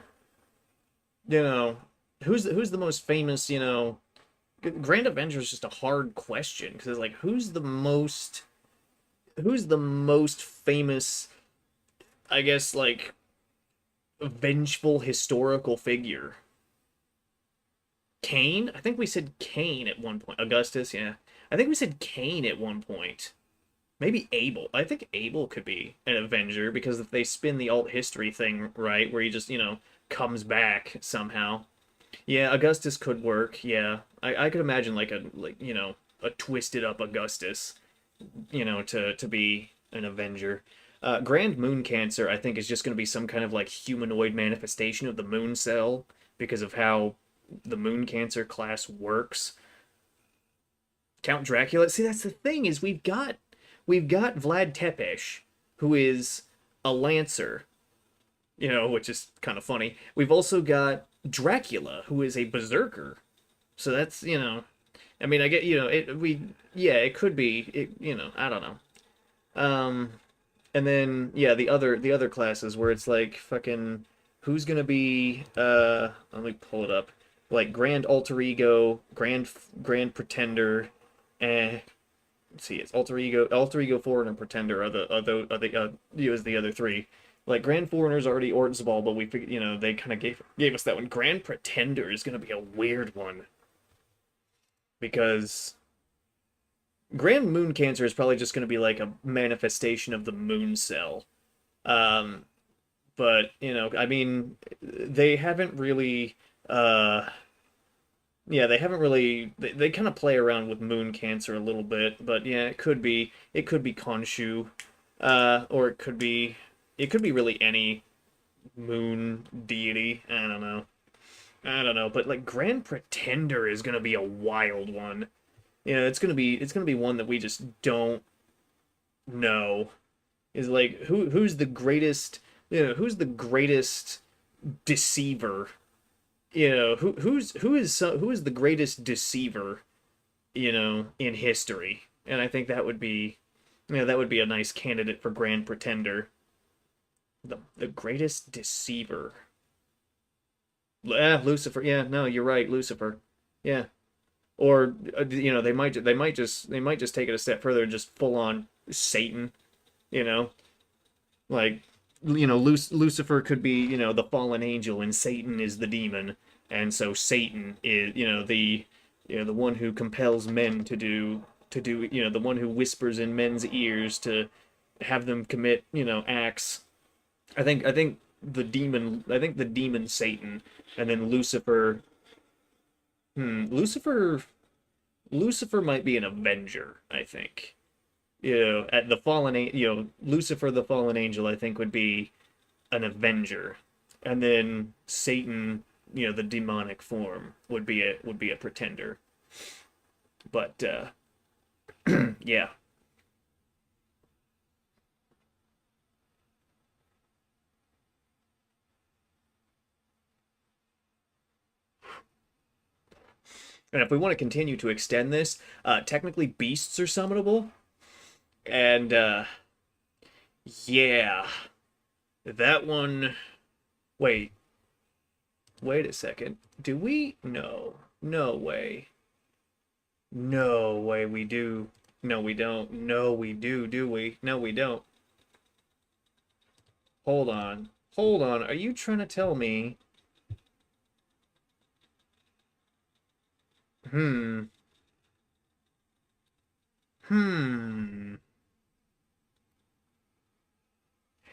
who's the most famous, Grand Avenger is just a hard question because it's like who's the most famous, I guess, like vengeful historical figure? Cain? I think we said Cain at one point. Augustus, yeah. I think we said Cain at one point. Maybe Abel. I think Abel could be an Avenger because if they spin the alt history thing right, where he just, comes back somehow. Yeah, Augustus could work. Yeah. I could imagine a twisted up Augustus, to be an Avenger. Grand Moon Cancer, I think, is just going to be some kind of like humanoid manifestation of the Moon Cell because of how the Moon Cancer class works. Count Dracula. See, that's the thing is we've got Vlad Tepes, who is a lancer, which is kind of funny. We've also got Dracula, who is a berserker. So that's, I mean, I get, it could be, I don't know. Um, and then yeah, the other classes where it's like fucking who's gonna be let me pull it up. Like Grand Alter Ego, Grand Pretender, and let's see, it's Alter Ego Foreigner and Pretender is the other three. Like Grand Foreigner's already Orton's Ball, but we figured, they kind of gave us that one. Grand Pretender is gonna be a weird one because Grand Moon Cancer is probably just gonna be like a manifestation of the Moon Cell. Um, but I mean, they haven't really yeah, they haven't really they kind of play around with Moon Cancer a little bit, but yeah, it could be Khonshu, or it could be really any moon deity. I don't know, but like Grand Pretender is gonna be a wild one. It's gonna be one that we just don't know. Is like who's the greatest deceiver? Who is the greatest deceiver, in history? And I think that would be a nice candidate for Grand Pretender. The greatest deceiver. Lucifer. Yeah, no, you're right, Lucifer. Yeah. Or they might just take it a step further and just full on Satan, you know? Like Lucifer could be, the fallen angel and Satan is the demon. And so Satan is, the one who compels men to do, the one who whispers in men's ears to have them commit, acts. I think the demon Satan, and then Lucifer. Lucifer. Lucifer might be an avenger, I think. At the fallen, Lucifer, the fallen angel, I think would be an avenger, and then Satan, the demonic form, would be a pretender. But yeah, And if we want to continue to extend this, technically beasts are summonable. And, yeah. That one... Wait. Wait a second. Do we? No. No way. No way we do. No, we don't. No, we do we? No, we don't. Hold on. Hold on. Are you trying to tell me? Hmm. Hmm.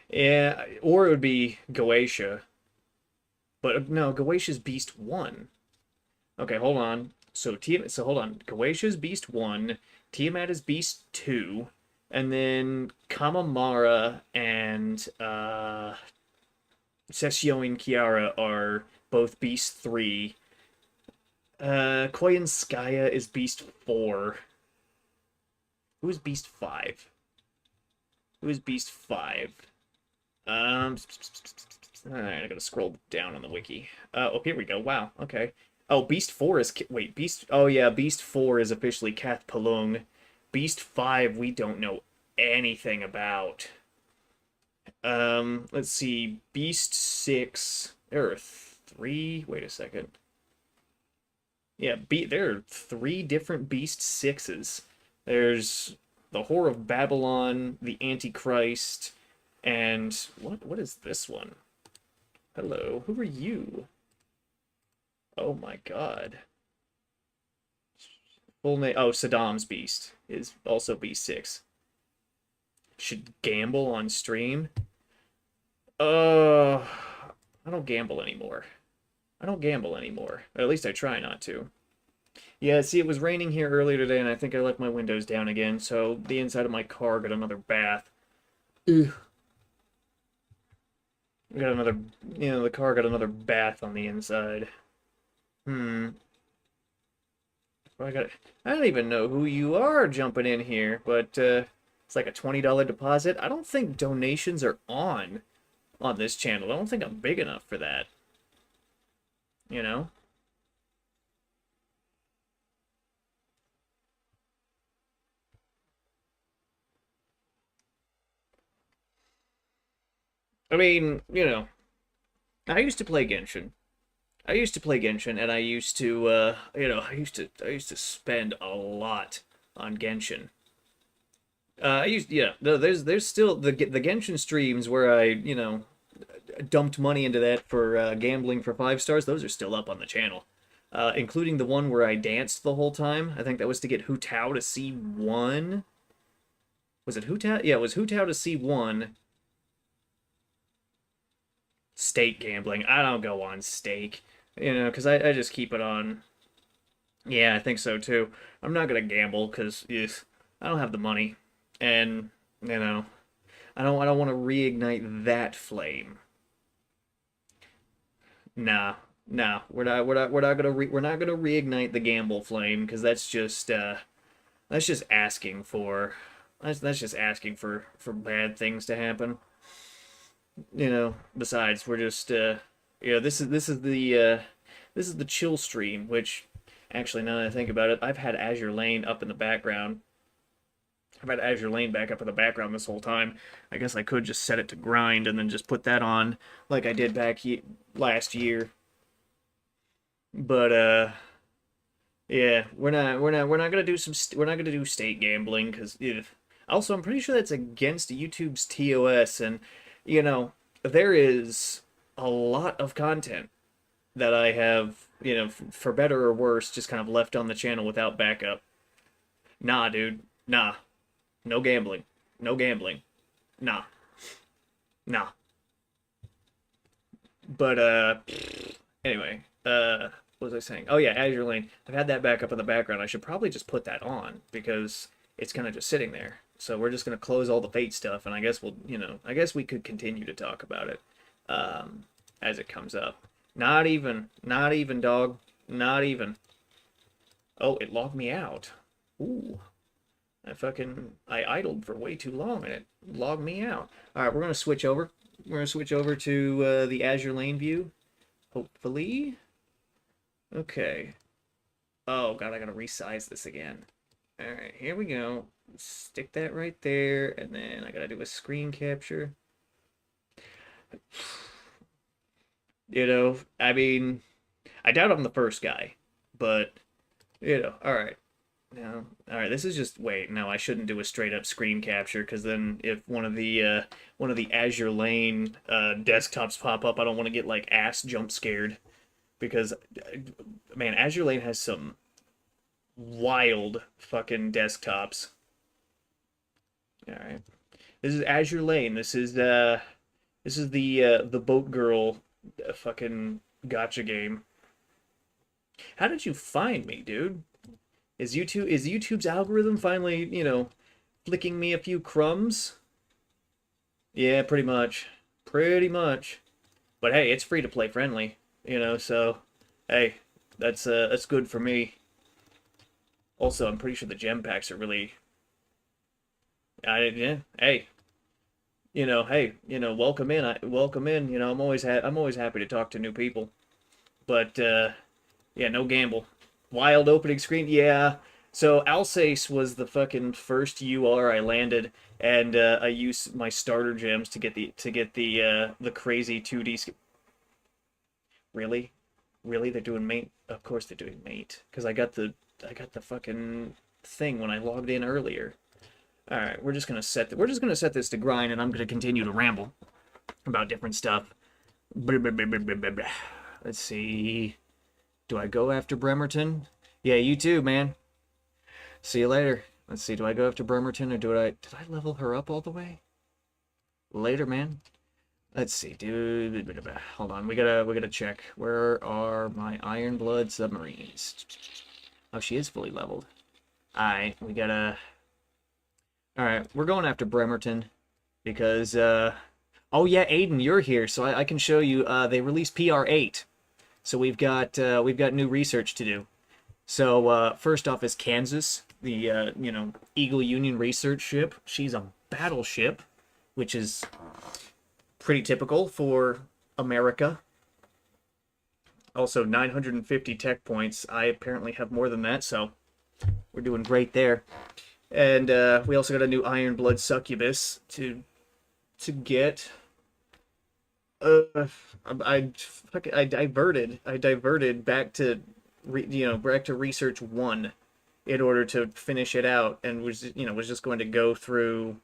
Yeah, or it would be Goetia. But no, Goetia's Beast 1. Okay, hold on. So hold on. Goetia's Beast 1, Tiamat is Beast 2, and then Kamamara and Sessio and Kiara are both Beast 3. Koyanskaya is Beast 4. Who is Beast 5? Who is Beast 5? Alright, I gotta scroll down on the wiki. Oh, here we go. Wow, okay. Oh, Beast 4 is... Wait, Beast... Oh, yeah, Beast 4 is officially Kath Palung. Beast 5, we don't know anything about. Let's see. Beast 6... There are 3... Wait a second. Yeah, there are 3 different Beast 6s. There's the Whore of Babylon, the Antichrist, and... What is this one? Hello, who are you? Oh my god. Full name... Oh, Saddam's Beast is also Beast 6. Should gamble on stream? I don't gamble anymore. I don't gamble anymore. Or at least I try not to. Yeah, see, it was raining here earlier today, and I think I left my windows down again, so the inside of my car got another bath. Ugh. Got another... the car got another bath on the inside. Hmm. I don't even know who you are jumping in here, but it's like a $20 deposit. I don't think donations are on this channel. I don't think I'm big enough for that. You know? I mean, I used to play Genshin. And I used to, I used to spend a lot on Genshin. No, there's still the Genshin streams where I, dumped money into that for gambling for 5 stars. Those are still up on the channel, including the one where I danced the whole time. I think that was to get Hu Tao to C1. Was it Hu Tao? Yeah, it was Hu Tao to C1. Stake gambling. I don't go on stake, because I just keep it on. Yeah, I think so too. I'm not gonna gamble because I don't have the money, and I don't want to reignite that flame. Nah, nah, we're not gonna reignite the gamble flame because that's just asking for that's just asking for bad things to happen. Besides, we're just this is the chill stream, which actually, now that I think about it, I've had Azure Lane up in the background. I've had Azure Lane back up in the background this whole time. I guess I could just set it to grind and then just put that on like I did last year. But yeah, we're not gonna do state gambling because also I'm pretty sure that's against YouTube's TOS, and there is a lot of content that I have, for better or worse, just kind of left on the channel without backup. Nah, dude. Nah. No gambling. No gambling. Nah. Nah. But, anyway, what was I saying? Oh, yeah, Azure Lane. I've had that back up in the background. I should probably just put that on because it's kind of just sitting there. So we're just going to close all the Fate stuff, and I guess I guess we could continue to talk about it as it comes up. Not even, dog. Not even. Oh, it logged me out. Ooh. I idled for way too long, and it logged me out. All right, we're going to switch over. We're going to switch over to the Azure Lane view, hopefully. Okay. Oh god, I gotta resize this again. Alright, here we go. Stick that right there, and then I gotta do a screen capture. You know, I mean, I doubt I'm the first guy, but, alright. No, alright, this is just, wait, no, I shouldn't do a straight up screen capture, because then if one of the Azure Lane, desktops pop up, I don't want to get, like, ass jump scared, because, man, Azure Lane has some wild fucking desktops. All right. This is Azure Lane. This is the boat girl fucking gotcha game. How did you find me, dude? Is YouTube's algorithm finally, flicking me a few crumbs? Yeah, pretty much. Pretty much. But hey, it's free to play friendly, so hey, that's good for me. Also, I'm pretty sure the gem packs are really yeah, hey, welcome in. Welcome in. I'm always happy to talk to new people. But yeah, no gamble. Wild opening screen. Yeah. So Alsace was the fucking first UR I landed, and I used my starter gems to get the crazy 2D. Really, really, they're doing mate. Of course they're doing mate, because I got the fucking thing when I logged in earlier. All right, we're just gonna set this to grind, and I'm gonna continue to ramble about different stuff. Let's see. Do I go after Bremerton? Yeah, you too, man. See you later. Let's see. Do I go after Bremerton or did I level her up all the way? Later, man. Let's see, dude. Hold on. We gotta check. Where are my Iron Blood submarines? Oh, she is fully leveled. Alright, we gotta. Alright, we're going after Bremerton because oh yeah, Aiden, you're here, so I can show you they released PR8. So we've got new research to do. So first off is Kansas, the Eagle Union research ship. She's a battleship, which is pretty typical for America. Also 950 tech points. I apparently have more than that, so we're doing great there. And we also got a new Iron Blood succubus to get. I diverted back to back to research 1 in order to finish it out, and was just going to go through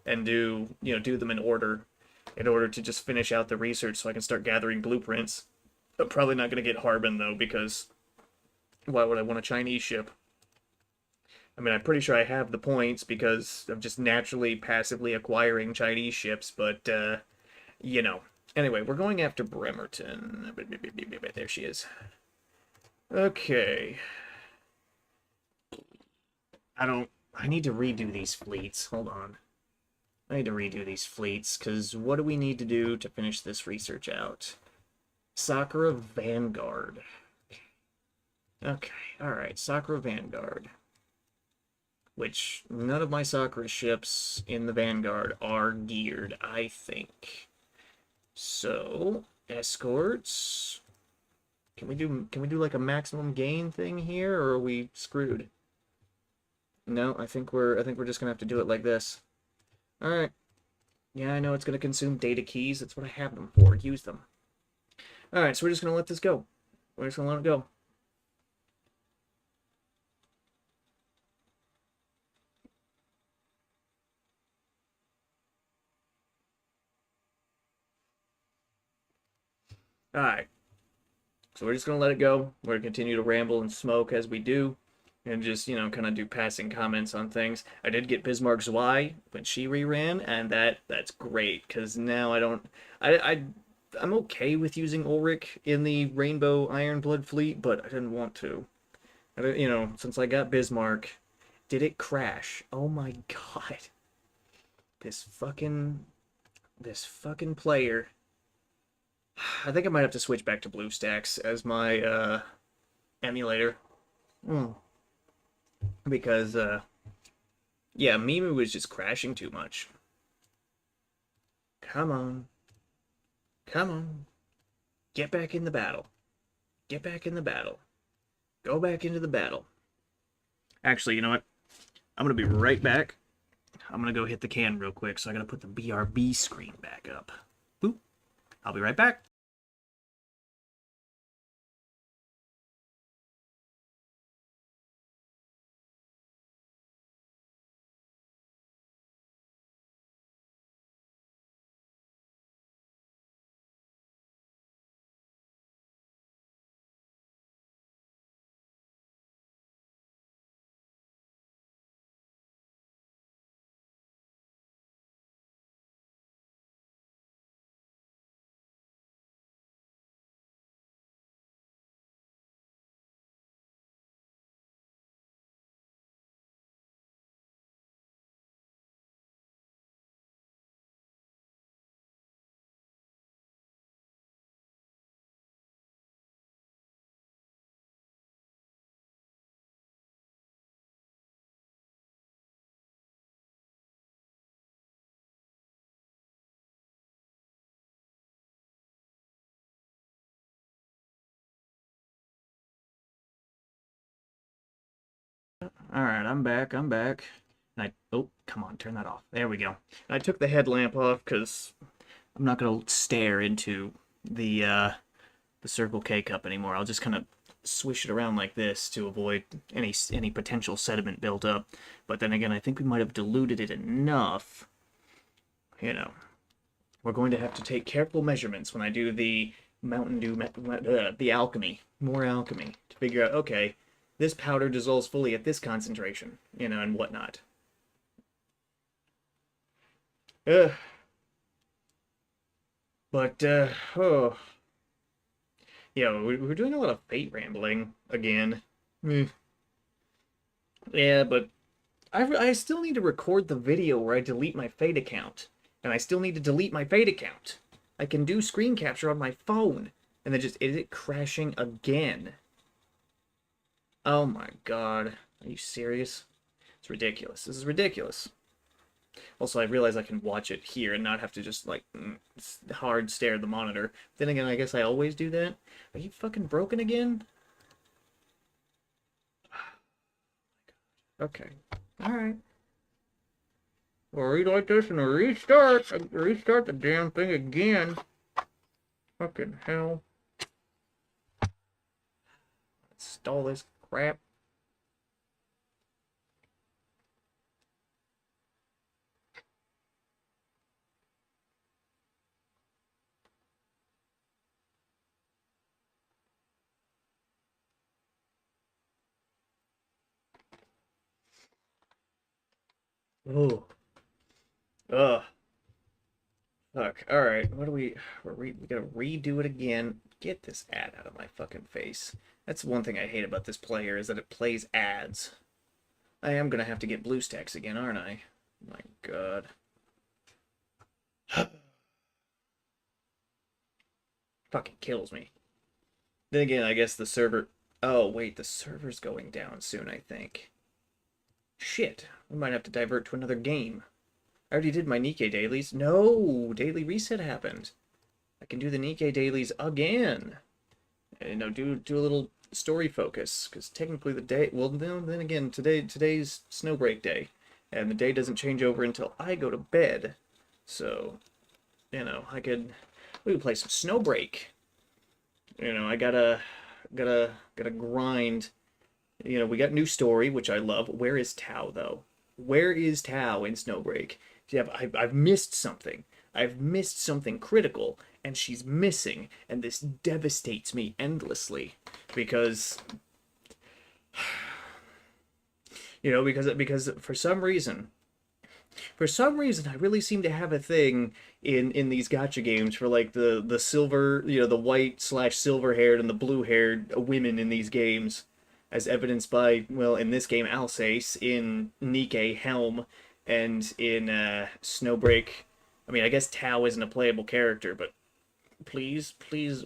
and do them in order to just finish out the research so I can start gathering blueprints. I'm probably not going to get Harbin though, because why would I want a Chinese ship? I mean, I'm pretty sure I have the points because I'm just naturally passively acquiring Chinese ships, but you know. Anyway, we're going after Bremerton. There she is. Okay. I need to redo these fleets. Hold on. I need to redo these fleets, because what do we need to do to finish this research out? Sakura Vanguard. Okay, alright, Sakura Vanguard. Which, none of my Sakura ships in the Vanguard are geared, I think. So, escorts. Can we do like a maximum gain thing here, or are we screwed? No, I think we're just gonna have to do it like this. Alright. Yeah, I know it's gonna consume data keys. That's what I have them for. Use them. Alright, so we're just gonna let this go. We're just gonna let it go. Alright. So we're just going to let it go. We're going to continue to ramble and smoke as we do. And just, kind of do passing comments on things. I did get Bismarck Zwei when she reran, and that's great, because now I don't... I'm okay with using Ulrich in the Rainbow Ironblood fleet, but I didn't want to. Since I got Bismarck, did it crash? Oh my god. This fucking player... I think I might have to switch back to BlueStacks as my emulator. Because, yeah, Mimu was just crashing too much. Come on. Come on. Get back in the battle. Get back in the battle. Go back into the battle. Actually, you know what? I'm gonna be right back. I'm gonna go hit the can real quick, so I gotta put the BRB screen back up. Boop. I'll be right back. Alright, I'm back, I'm back. And oh, come on, turn that off. There we go. And I took the headlamp off because I'm not gonna stare into the Circle K cup anymore. I'll just kind of swish it around like this to avoid any potential sediment built up. But then again, I think we might have diluted it enough. You know, we're going to have to take careful measurements when I do the Mountain Dew, the alchemy, more alchemy, to figure out, okay, this powder dissolves fully at this concentration, you know, and whatnot. Ugh. But, oh. Yeah, we're doing a lot of fate rambling again. Eh. Yeah, but I still need to record the video where I delete my fate account. And I still need to delete my fate account. I can do screen capture on my phone. And then just, is it crashing again? Oh my god. Are you serious? It's ridiculous. This is ridiculous. Also, I realize I can watch it here and not have to just, like, hard stare at the monitor. Then again, I guess I always do that. Are you fucking broken again? Okay. Alright. We'll read like this and restart. Restart the damn thing again. Fucking hell. Install this crap. Oh. Ugh. Fuck. Alright. What do we gotta redo it again. Get this ad out of my fucking face. That's one thing I hate about this player is that it plays ads. I am gonna have to get BlueStacks again, aren't I? My god. Fucking kills me. Then again, I guess the server... Oh, wait, the server's going down soon, I think. Shit. We might have to divert to another game. I already did my Nikkei dailies. No! Daily reset happened. I can do the Nikkei dailies again. And, you know, do a little story focus. Because technically the day... Well, then again, today's snowbreak day. And the day doesn't change over until I go to bed. So, you know, we could play some snowbreak. You know, I gotta grind. You know, we got new story, which I love. Where is Tao, though? Where is Tao in Snowbreak? Yeah, I've missed something. I've missed something critical, and she's missing, and this devastates me endlessly. Because, you know, because for some reason, I really seem to have a thing in these gacha games for like the silver, you know, the white slash silver haired and the blue haired women in these games, as evidenced by, well, in this game Alsace, in Nikkei Helm, and in Snowbreak. I mean, I guess Tao isn't a playable character, but please please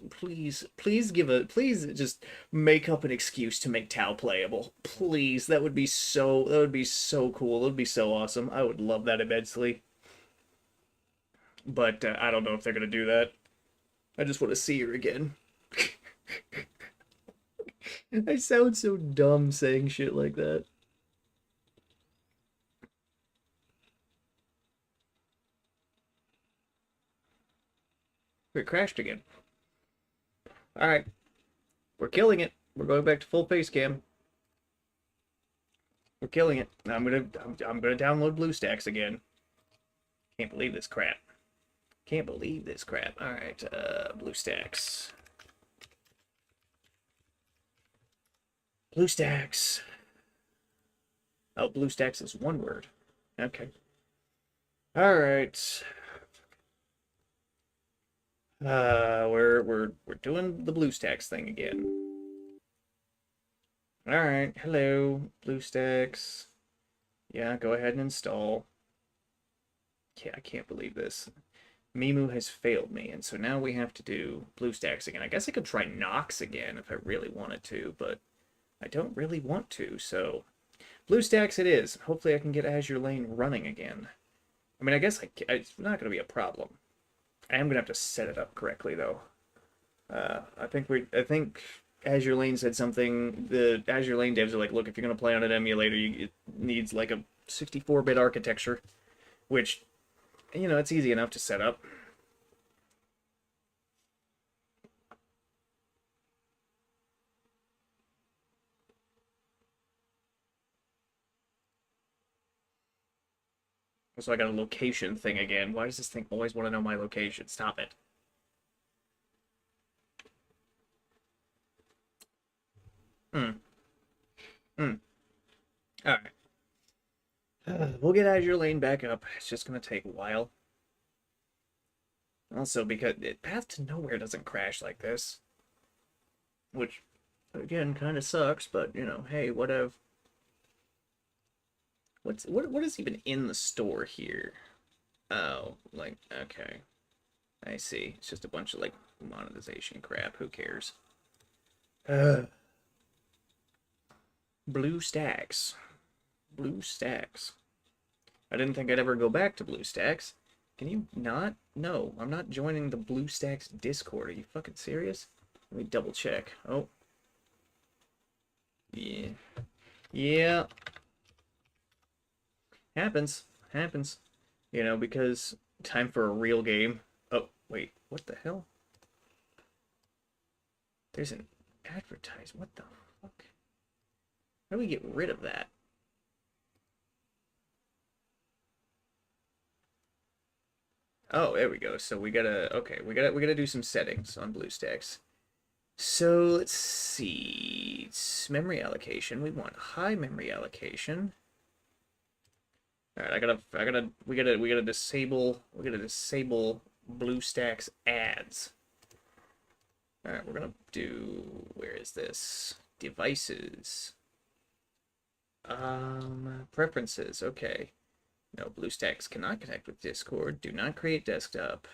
just make up an excuse to make Tao playable. Please, that would be so cool. It would be so awesome. I would love that immensely. But I don't know if they're gonna do that. I just want to see her again. I sound so dumb saying shit like that. It crashed again. Alright, we're killing it. We're going back to full face cam. We're killing it. I'm gonna download BlueStacks again. Can't believe this crap. Can't believe this crap. Alright, BlueStacks. BlueStacks. Oh, BlueStacks is one word. Okay. Alright. We're doing the BlueStacks thing again. Alright, hello, BlueStacks. Yeah, go ahead and install. Yeah, I can't believe this. Mimu has failed me, and so now we have to do BlueStacks again. I guess I could try Nox again if I really wanted to, but I don't really want to, so BlueStacks it is. Hopefully I can get Azure Lane running again. I mean, I guess it's not going to be a problem. I am going to have to set it up correctly, though. I think Azure Lane said something. The Azure Lane devs are like, look, if you're going to play on an emulator, it needs like a 64-bit architecture, which, you know, it's easy enough to set up. So I got a location thing again. Why does this thing always want to know my location? Stop it. Hmm. Hmm. Alright. We'll get Azure Lane back up. It's just going to take a while. Also, because Path to Nowhere doesn't crash like this. Which, again, kind of sucks, but, you know, hey, whatever. What is even in the store here? Oh, like, okay. I see. It's just a bunch of, like, monetization crap. Who cares? BlueStacks. BlueStacks. I didn't think I'd ever go back to BlueStacks. Can you not? No, I'm not joining the BlueStacks Discord. Are you fucking serious? Let me double check. Oh. Yeah. Yeah. Happens. Happens. You know, because time for a real game. Oh, wait. What the hell? There's an advertise. What the fuck? How do we get rid of that? Oh, there we go. So we gotta, okay, we gotta do some settings on BlueStacks. So let's see. It's memory allocation. We want high memory allocation. All right, we gotta disable BlueStacks ads. All right, we're gonna do, where is this? Devices. Preferences. Okay. No, BlueStacks cannot connect with Discord. Do not create desktop.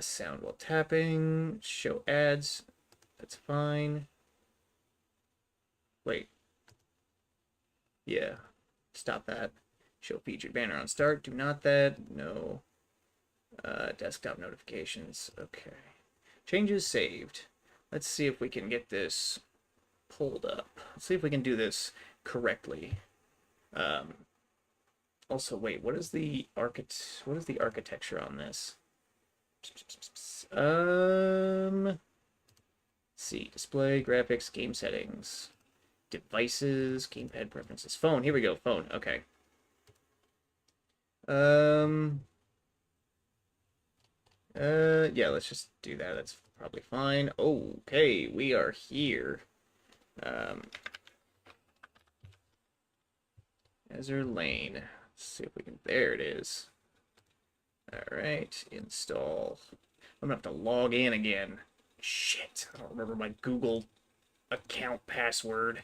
Sound while tapping. Show ads. That's fine. Wait. Yeah. Stop that. Show featured banner on start. Do not that. No. Desktop notifications. Okay. Changes saved. Let's see if we can get this pulled up. Let's see if we can do this correctly. Also, wait, what is the architecture on this? Let's see, display, graphics, game settings, devices, gamepad preferences, phone. Here we go, phone. Okay. Yeah, let's just do that. That's probably fine. Okay, we are here. Azure Lane. Let's see if we can. There it is. All right, install. I'm gonna have to log in again. Shit, I don't remember my Google account password.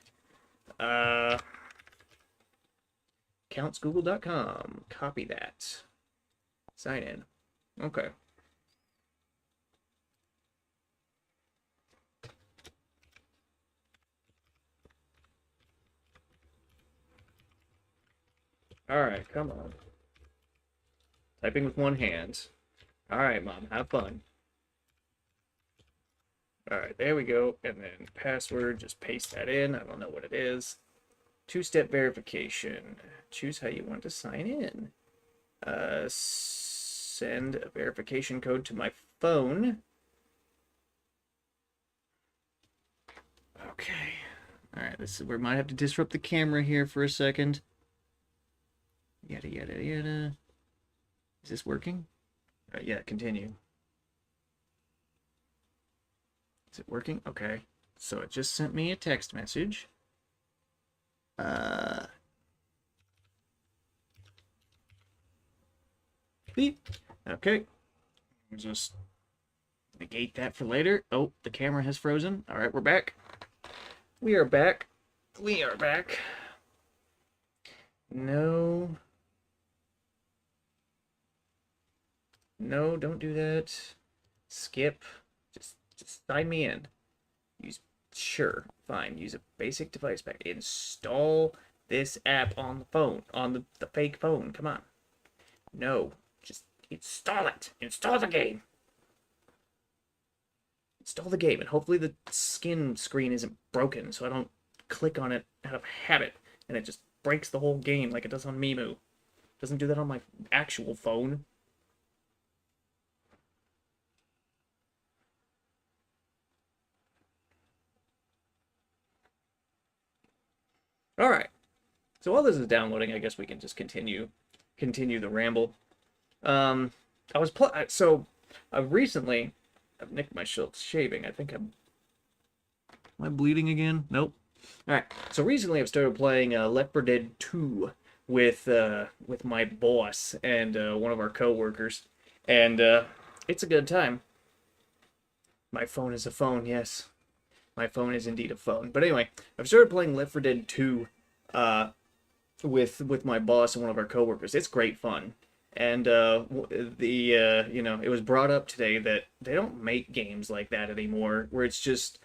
Accountsgoogle.com. Copy that. Sign in. Okay. All right, come on. Typing with one hand. All right, Mom, have fun. All right, there we go. And then password, just paste that in. I don't know what it is. Two-step verification. Choose how you want to sign in. Send a verification code to my phone. Okay. All right, this is where we might have to disrupt the camera here for a second. Yada, yada, yada. Is this working? All right, yeah, continue. Is it working? Okay. So it just sent me a text message. Beep. Okay. We'll just negate that for later. Oh, the camera has frozen. All right, we're back. We are back. We are back. No. No, don't do that. Skip. Just sign me in. Use, sure, fine. Use a basic device pack. Install this app on the phone, on the fake phone. Come on. No, just install it. Install the game. Install the game, and hopefully the skin screen isn't broken, so I don't click on it out of habit, and it just breaks the whole game like it does on Mimu. It doesn't do that on my actual phone. All right. So while this is downloading, I guess we can just continue the ramble. I was so recently I've nicked my shaving. I think am I bleeding again? Nope. All right. So recently I've started playing Left 4 Dead 2 with my boss and one of our coworkers, and it's a good time. My phone is a phone, yes. My phone is indeed a phone. But anyway, I've started playing Left 4 Dead 2 with my boss and one of our coworkers. It's great fun. And it was brought up today that they don't make games like that anymore, where it's just,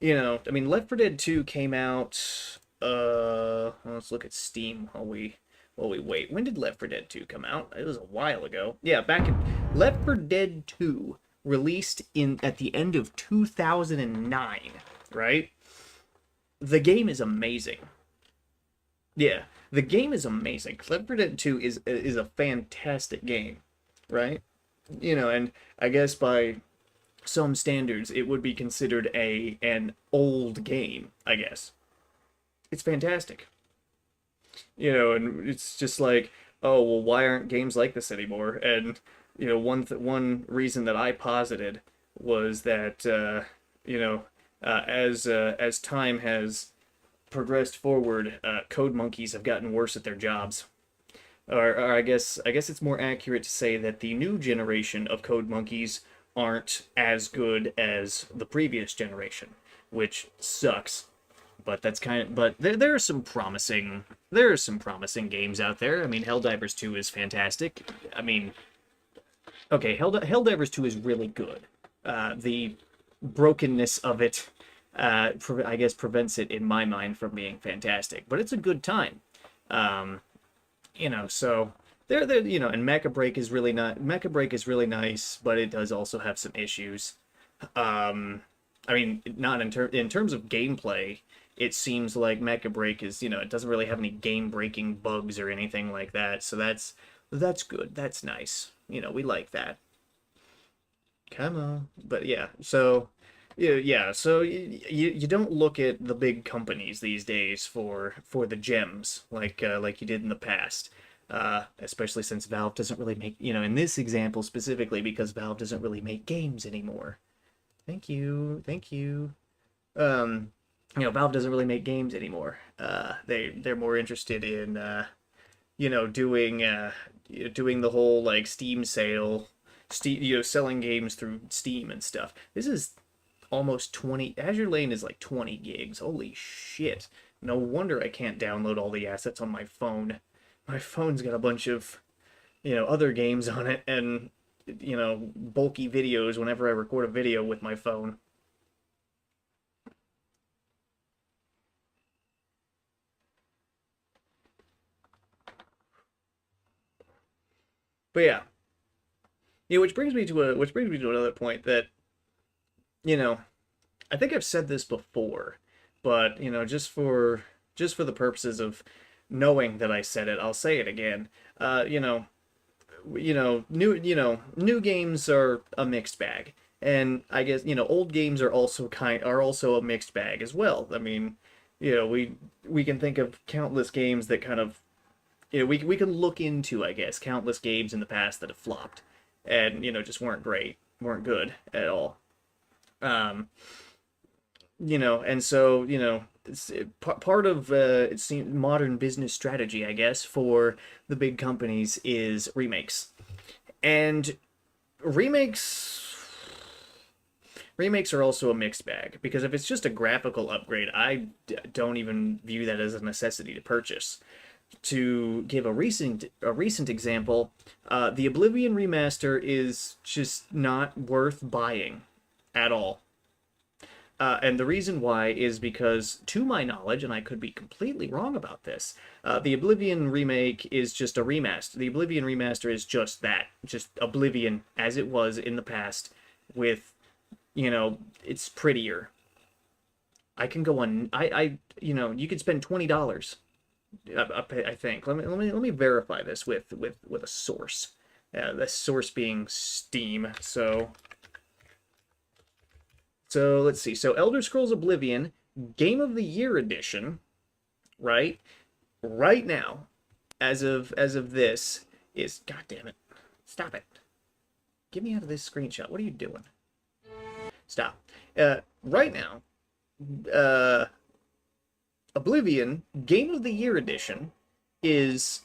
I mean, Left 4 Dead 2 came out, let's look at Steam while we wait. When did Left 4 Dead 2 come out? It was a while ago. Yeah, back in Left 4 Dead 2 released at the end of 2009, right? The game is amazing. Yeah, the game is amazing. Left 4 Dead 2 is a fantastic game, right? And I guess by some standards, it would be considered an old game, I guess. It's fantastic. And it's just like, oh, well, why aren't games like this anymore? And, one reason that I posited was that, as time has progressed forward, code monkeys have gotten worse at their jobs. Or I guess it's more accurate to say that the new generation of code monkeys aren't as good as the previous generation, which sucks. But there are some promising games out there. I mean, Helldivers 2 is fantastic. I mean, okay, Helldivers 2 is really good. The brokenness of it, I guess, prevents it in my mind from being fantastic. But it's a good time. So and Mecha Break is really nice, but it does also have some issues. I mean, not in terms of gameplay. It seems like Mecha Break is, it doesn't really have any game-breaking bugs or anything like that. So that's good. That's nice. We like that. Come on. But yeah, so so you don't look at the big companies these days for the gems like you did in the past. Especially since Valve doesn't really make, in this example specifically, because Valve doesn't really make games anymore. Thank you. Thank you. Valve doesn't really make games anymore. They're more interested in doing the whole like Steam sale, selling games through Steam and stuff. This is almost 20. Azure Lane is like 20 gigs. Holy shit! No wonder I can't download all the assets on my phone. My phone's got a bunch of other games on it and bulky videos whenever I record a video with my phone. But yeah, which brings me to another point that I think I've said this before, but you know, just for the purposes of knowing that I said it, I'll say it again. New games are a mixed bag, and I guess old games are also a mixed bag as well. I mean, we can think of countless games that kind of we can look into, I guess, countless games in the past that have flopped and just weren't great, weren't good at all. Um, and so it's part of it seems modern business strategy, I guess, for the big companies is remakes. And remakes remakes are also a mixed bag because if it's just a graphical upgrade, don't even view that as a necessity to purchase. To give a recent example, the Oblivion remaster is just not worth buying at all. And the reason why is because, to my knowledge, and I could be completely wrong about this, the Oblivion remake is just a remaster. The Oblivion remaster is just that, just Oblivion as it was in the past, with, it's prettier. I can go on. You could spend $20. I think. Let me verify this with a source. The source being Steam. So let's see. So Elder Scrolls Oblivion Game of the Year edition, right? Right now, as of this is, god damn it. Stop it. Get me out of this screenshot. What are you doing? Stop. Right now, Oblivion Game of the Year edition is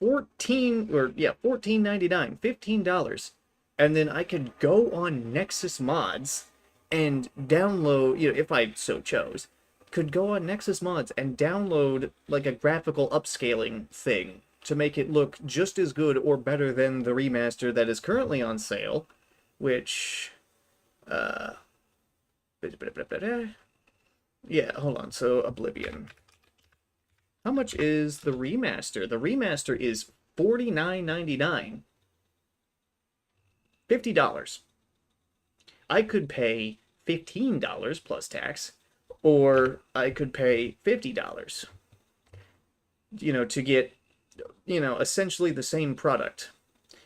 14.99, $15. And then I could go on Nexus Mods and download, if I so chose, could go on Nexus Mods and download like a graphical upscaling thing to make it look just as good or better than the remaster that is currently on sale, which yeah, hold on. So Oblivion. How much is the remaster? The remaster is $49.99. $50. I could pay $15 plus tax, or I could pay $50, to get, essentially the same product.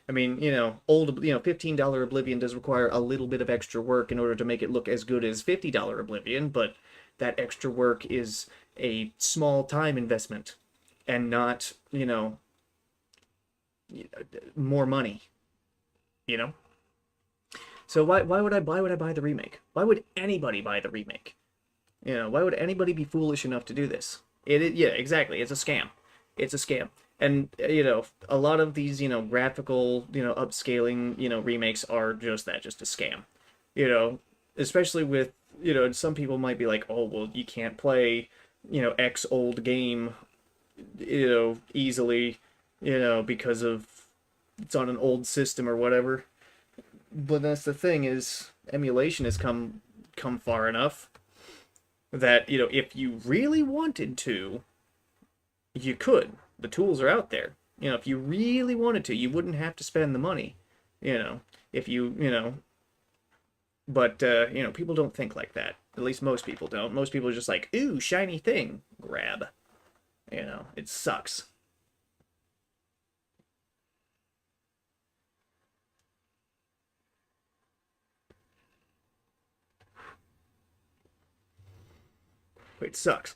I mean, $15 Oblivion does require a little bit of extra work in order to make it look as good as $50 Oblivion, but that extra work is a small time investment and not, more money, So why would I buy the remake? Why would anybody buy the remake? Why would anybody be foolish enough to do this? Yeah, exactly. It's a scam. It's a scam. And, a lot of these, graphical, upscaling, remakes are just that, just a scam. Especially with, some people might be like, oh, well, you can't play, X old game, easily, because of it's on an old system or whatever. But that's the thing is emulation has come far enough that if you really wanted to, you could. The tools are out there. If you really wanted to, you wouldn't have to spend the money. If but people don't think like that. At least most people don't. Most people are just like, ooh, shiny thing, grab. It sucks. It sucks.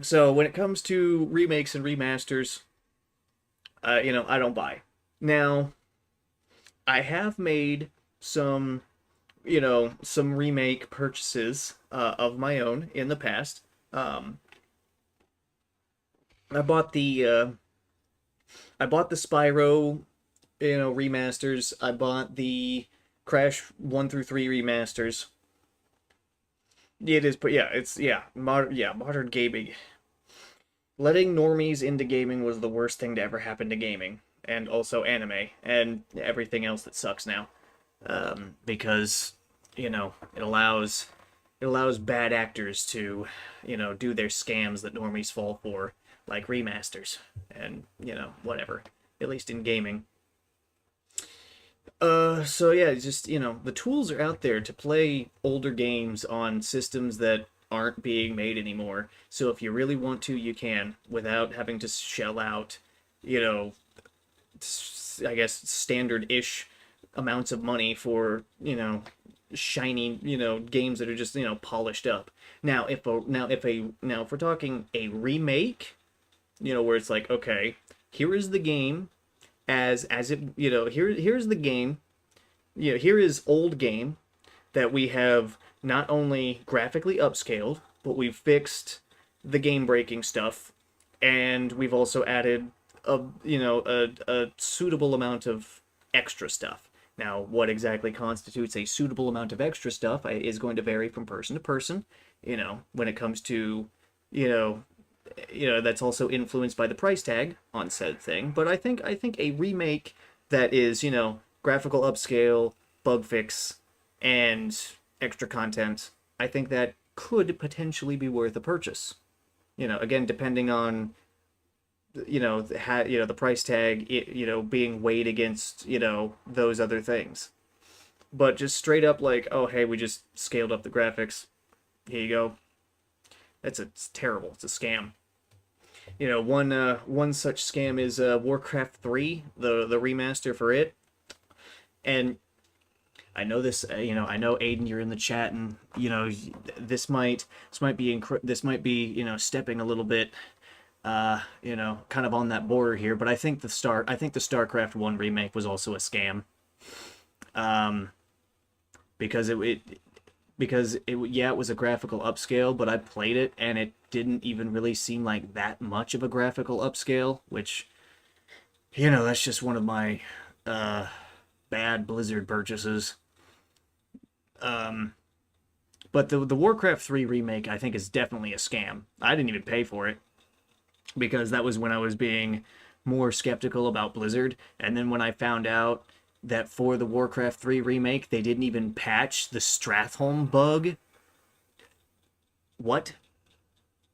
So when it comes to remakes and remasters, I don't buy. Now, I have made some, some remake purchases of my own in the past. I bought the Spyro, remasters. I bought the Crash 1 through 3 remasters. It is, but yeah, modern gaming. Letting normies into gaming was the worst thing to ever happen to gaming, and also anime, and everything else that sucks now. Because, it allows bad actors to, do their scams that normies fall for, like remasters, and, whatever. At least in gaming. So yeah, just, the tools are out there to play older games on systems that aren't being made anymore. So if you really want to, you can without having to shell out, you know, I guess standard-ish amounts of money for, shiny, games that are just, polished up. Now if we're talking a remake, where it's like, okay, here is the game as it, here's the game, here is old game that we have not only graphically upscaled, but we've fixed the game breaking stuff, and we've also added a suitable amount of extra stuff. Now, what exactly constitutes a suitable amount of extra stuff is going to vary from person to person. When it comes to, you know, that's also influenced by the price tag on said thing. But I think a remake that is, graphical upscale, bug fix, and extra content, I think that could potentially be worth a purchase. Again, depending on the price tag, being weighed against those other things. But just straight up like, oh hey, we just scaled up the graphics. Here you go. It's terrible. It's a scam. One such scam is Warcraft 3, the remaster for it. And I know this, I know Aiden, you're in the chat, and this might be stepping a little bit, kind of on that border here. But I think the StarCraft 1 remake was also a scam, because it was a graphical upscale, but I played it and it didn't even really seem like that much of a graphical upscale, which, that's just one of my bad Blizzard purchases. But the Warcraft 3 remake, I think, is definitely a scam. I didn't even pay for it, because that was when I was being more skeptical about Blizzard. And then when I found out that for the Warcraft 3 remake, they didn't even patch the Stratholme bug. What?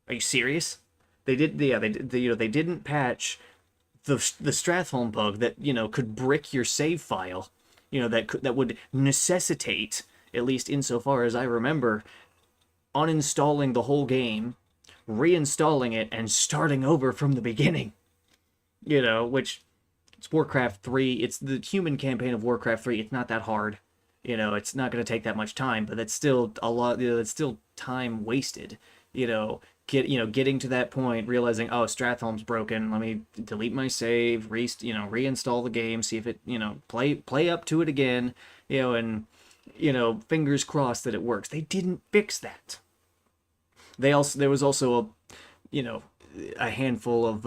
Are you serious? They did, yeah, they didn't patch the Stratholme bug that, could brick your save file. That would necessitate, at least insofar as I remember, uninstalling the whole game, reinstalling it, and starting over from the beginning. Which, it's Warcraft 3. It's the human campaign of Warcraft 3. It's not that hard. It's not going to take that much time, but that's still a lot. That's still time wasted. Getting to that point, realizing, oh, Stratholme's broken. Let me delete my save, reinstall the game, see if it, play up to it again, and fingers crossed that it works. They didn't fix that. There was also a handful of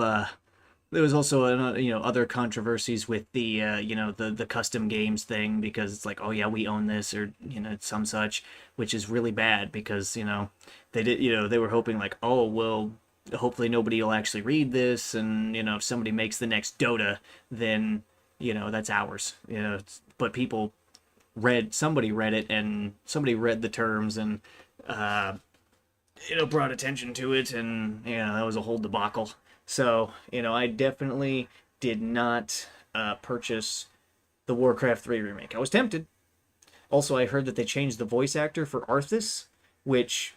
there was also other controversies with the the custom games thing, because it's like, oh yeah, we own this, or some such, which is really bad, because they were hoping like, oh well, hopefully nobody will actually read this, and if somebody makes the next Dota, then that's ours. But somebody read it, and somebody read the terms, and brought attention to it, and that was a whole debacle. So, I definitely did not purchase the Warcraft 3 remake. I was tempted. Also, I heard that they changed the voice actor for Arthas, which,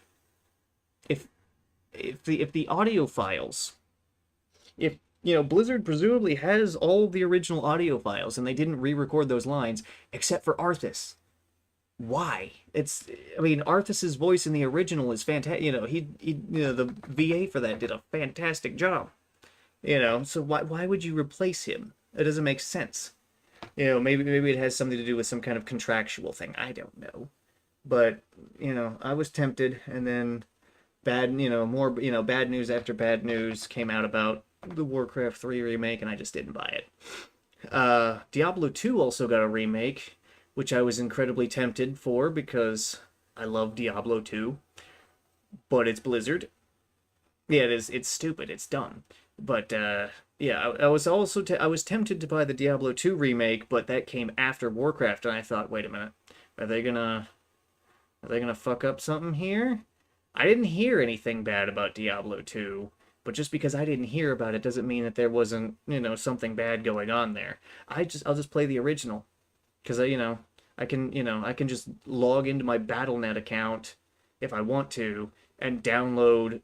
if the audio files, if Blizzard presumably has all the original audio files, and they didn't re-record those lines except for Arthas. Why? Arthas's voice in the original is fantastic. The VA for that did a fantastic job. So why would you replace him? It doesn't make sense. Maybe it has something to do with some kind of contractual thing. I don't know. But, I was tempted, and then bad news after bad news came out about the Warcraft 3 remake, and I just didn't buy it. Diablo 2 also got a remake, which I was incredibly tempted for, because I love Diablo 2, but it's Blizzard. Yeah, it is. It's stupid. It's dumb. But yeah, I was also I was tempted to buy the Diablo 2 remake, but that came after Warcraft, and I thought, wait a minute, are they gonna fuck up something here? I didn't hear anything bad about Diablo 2, but just because I didn't hear about it doesn't mean that there wasn't something bad going on there. I'll just play the original. because I can just log into my BattleNet account if I want to and download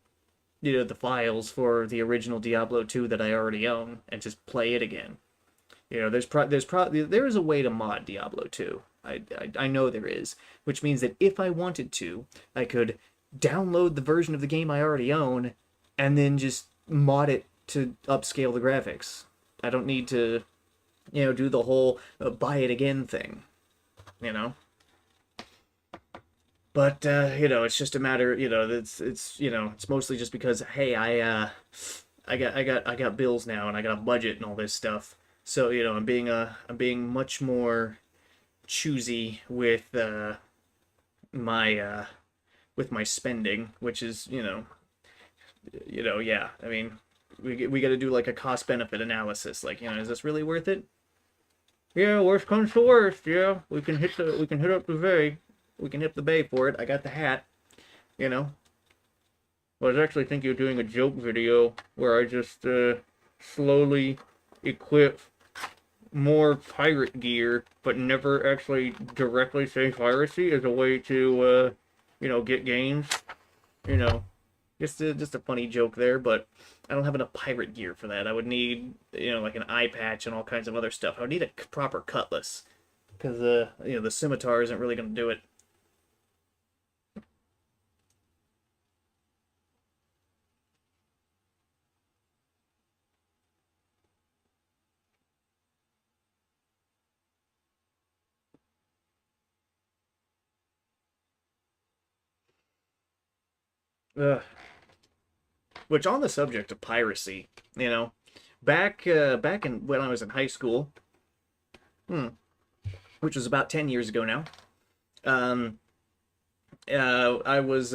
the files for the original Diablo 2 that I already own and just play it again. There is a way to mod Diablo 2. I know there is, which means that if I wanted to, I could download the version of the game I already own and then just mod it to upscale the graphics. I don't need to, do the whole buy it again thing, you know. But it's just a matter, it's mostly just because hey, I got bills now and I got a budget and all this stuff. So, I'm being much more choosy my with my spending, which is, yeah. I mean, we got to do like a cost benefit analysis. Like, is this really worth it? Yeah, worst comes to worst. Yeah, we can hit up the bay. We can hit the bay for it. I got the hat. You know. I was actually thinking of doing a joke video where I just slowly equip more pirate gear, but never actually directly say piracy as a way to, get gains. You know, just a funny joke there, but I don't have enough pirate gear for that. I would need, like an eye patch and all kinds of other stuff. I would need a proper cutlass, because, the scimitar isn't really going to do it. Ugh. Which, on the subject of piracy, back in when I was in high school, hmm, which was about 10 years ago now, um, I was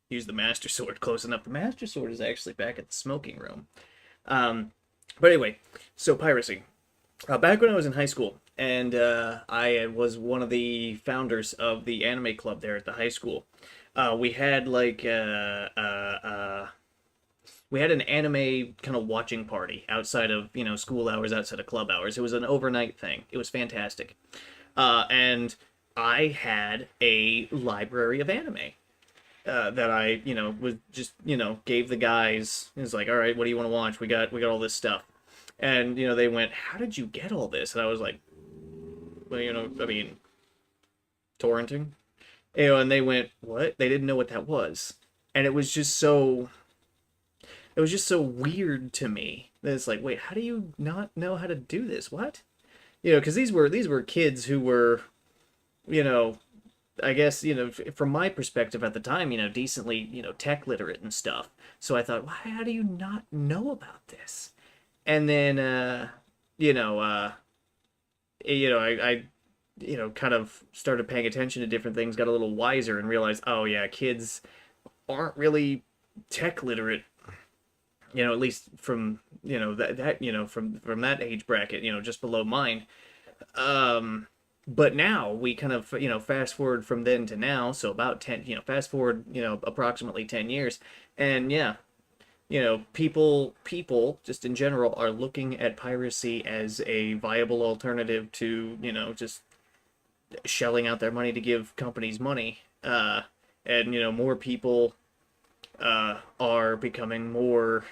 use the Master Sword close enough. The Master Sword is actually back at the smoking room. Um, but anyway, so piracy. Back when I was in high school, and I was one of the founders of the anime club there at the high school. We had we had an anime kind of watching party outside of school hours, outside of club hours. It was an overnight thing. It was fantastic, and I had a library of anime that I was just gave the guys. It was like, all right, what do you want to watch? We got all this stuff, and they went, how did you get all this? And I was like, well, I mean, torrenting. And they went, what? They didn't know what that was. And it was just so weird to me. That it's like, wait, how do you not know how to do this? What? Because these were kids who were, you know, I guess, from my perspective at the time, decently, tech literate and stuff. So I thought, why, how do you not know about this? And then, you know, uh, I kind of started paying attention to different things, got a little wiser, and realized, oh yeah, kids aren't really tech literate. At least from from that age bracket, just below mine. Um, but now we kind of fast forward from then to now, so about 10, fast forward approximately 10 years, and yeah, people just in general are looking at piracy as a viable alternative to just shelling out their money to give companies money. And more people are becoming more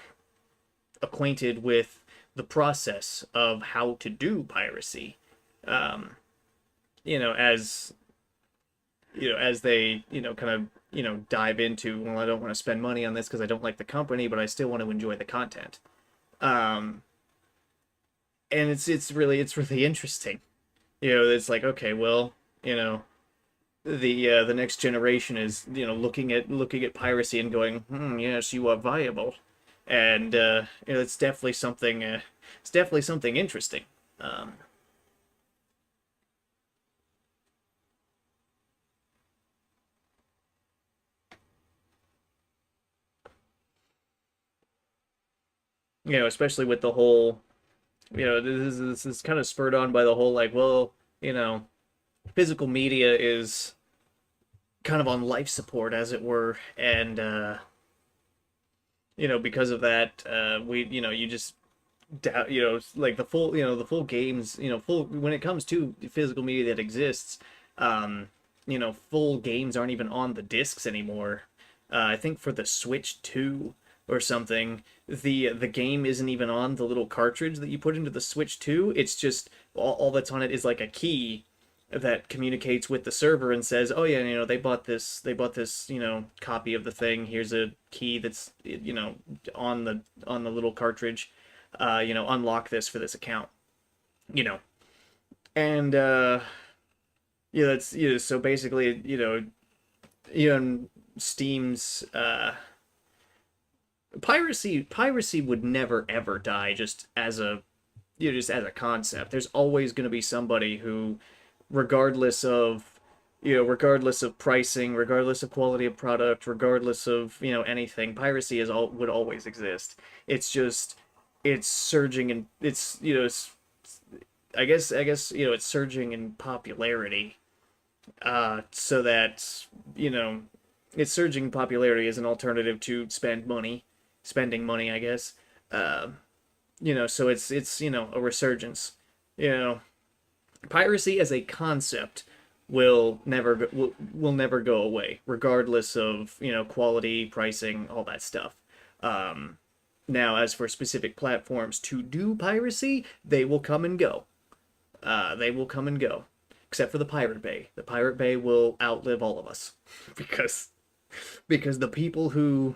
acquainted with the process of how to do piracy. Um, as as they kind of dive into, well, I don't want to spend money on this because I don't like the company, but I still want to enjoy the content. Um, and it's really interesting. It's like, okay, well, the next generation is looking at piracy and going, yes, you are viable, and it's definitely something interesting. Um, Especially with the whole, this is kind of spurred on by the whole, like, well, physical media is kind of on life support, as it were, and because of that, we you just like the full games, full when it comes to physical media that exists, um, full games aren't even on the discs anymore. I think for the Switch 2 or something, the game isn't even on the little cartridge that you put into the Switch 2. It's just all that's on it is like a key that communicates with the server and says, "Oh yeah, they bought this, copy of the thing. Here's a key that's, on the little cartridge. Unlock this for this account." You know, and that's so basically, Steam's piracy would never ever die just as a concept. There's always going to be somebody who, regardless of regardless of pricing, regardless of quality of product, regardless of anything, piracy is all would always exist. It's just it's surging and it's it's surging in popularity, so that it's surging in popularity as an alternative to spending money, I guess. uh, so it's a resurgence. you know Piracy as a concept will never go away, regardless of quality, pricing, all that stuff. Now, as for specific platforms to do piracy, they will come and go. They will come and go, except for the Pirate Bay. The Pirate Bay will outlive all of us because the people who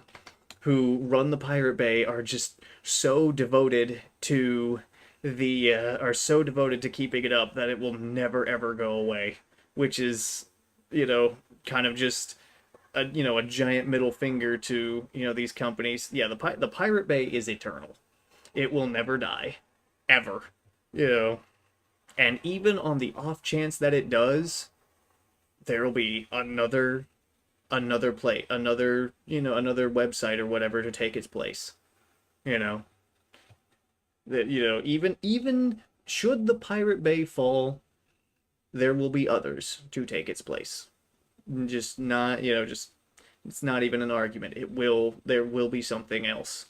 run the Pirate Bay are just so devoted to the are so devoted to keeping it up that it will never ever go away, which is kind of just a giant middle finger to these companies. Yeah, the Pirate Bay is eternal. It will never die, ever. You know, and even on the off chance that it does, there will be another play, another website or whatever to take its place. You know that even should the Pirate Bay fall, there will be others to take its place. Just not, just it's not even an argument. There will be something else.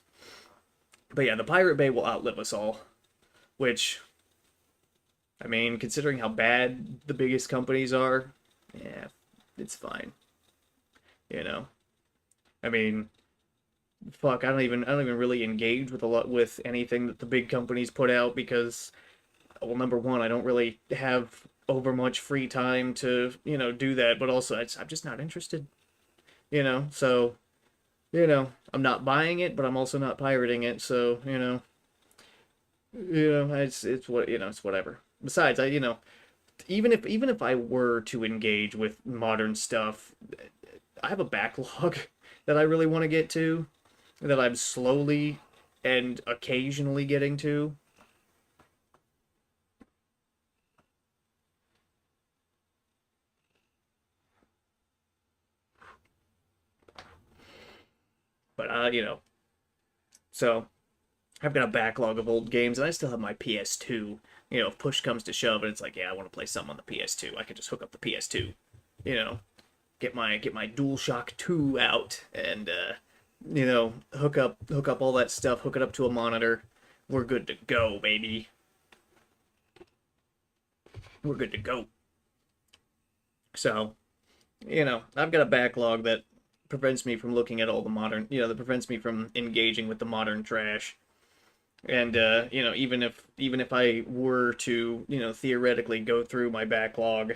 But yeah, the Pirate Bay will outlive us all, which, I mean, considering how bad the biggest companies are, yeah, it's fine. You know, I mean, fuck, I don't even really engage with anything that the big companies put out because, well, number one, I don't really have over much free time to do that, but also I'm just not interested. So I'm not buying it, but I'm also not pirating it. So it's what it's whatever. Besides, even if I were to engage with modern stuff, I have a backlog that I really want to get to, that I'm slowly and occasionally getting to. But so I've got a backlog of old games, and I still have my PS2. If push comes to shove, and it's like, yeah, I want to play something on the PS2, I could just hook up the PS2. You know, get my DualShock 2 out, and hook up all that stuff, hook it up to a monitor. We're good to go, baby. We're good to go. So, I've got a backlog that prevents me from looking at all the modern, that prevents me from engaging with the modern trash. And even if I were to, theoretically go through my backlog,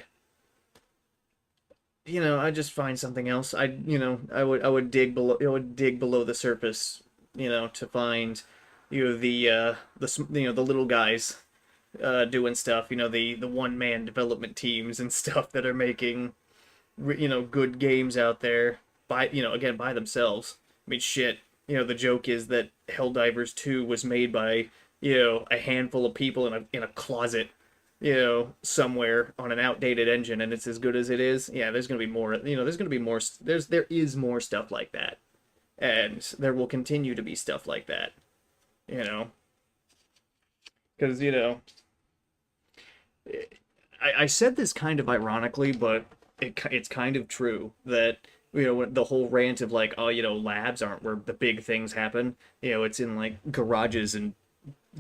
I just find something else. I would dig below the surface, to find, the little guys doing stuff, the one man development teams and stuff that are making good games out there by again by themselves. I mean, shit. The joke is that Helldivers 2 was made by a handful of people in a closet, somewhere on an outdated engine, and it's as good as it is. Yeah, there's gonna be more. There's gonna be more. There is more stuff like that, and there will continue to be stuff like that. You know, because I said this kind of ironically, but it's kind of true that the whole rant of like, oh, labs aren't where the big things happen. It's in like garages and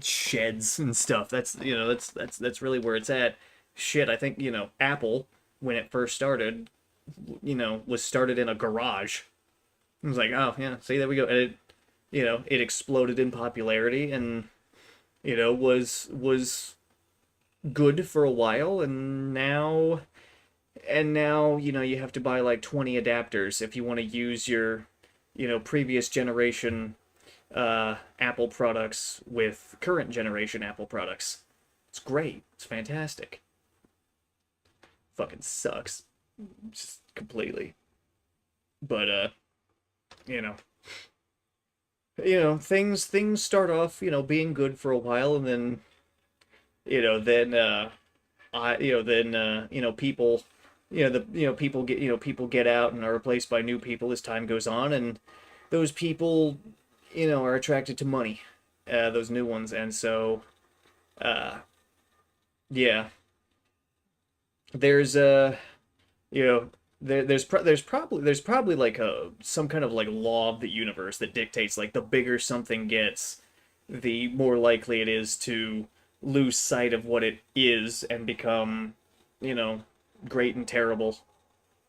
sheds and stuff. That's, you know, that's really where it's at. Shit, I think, you know, Apple, when it first started, you know, was started in a garage. It was like, oh yeah, see, there we go. And it, you know, it exploded in popularity, and, you know, was good for a while, and now, you know, you have to buy like 20 adapters if you want to use your, you know, previous generation Apple products with current generation Apple products. It's great. It's fantastic. Fucking sucks. Just completely. But you know, things start off, you know, being good for a while, and then, you know, then I you know then you know, people, people get out and are replaced by new people as time goes on, and those people, you know, are attracted to money, those new ones, and so uh yeah, there's you know, there's probably like a some kind of like law of the universe that dictates like the bigger something gets, the more likely it is to lose sight of what it is and become, you know, great and terrible.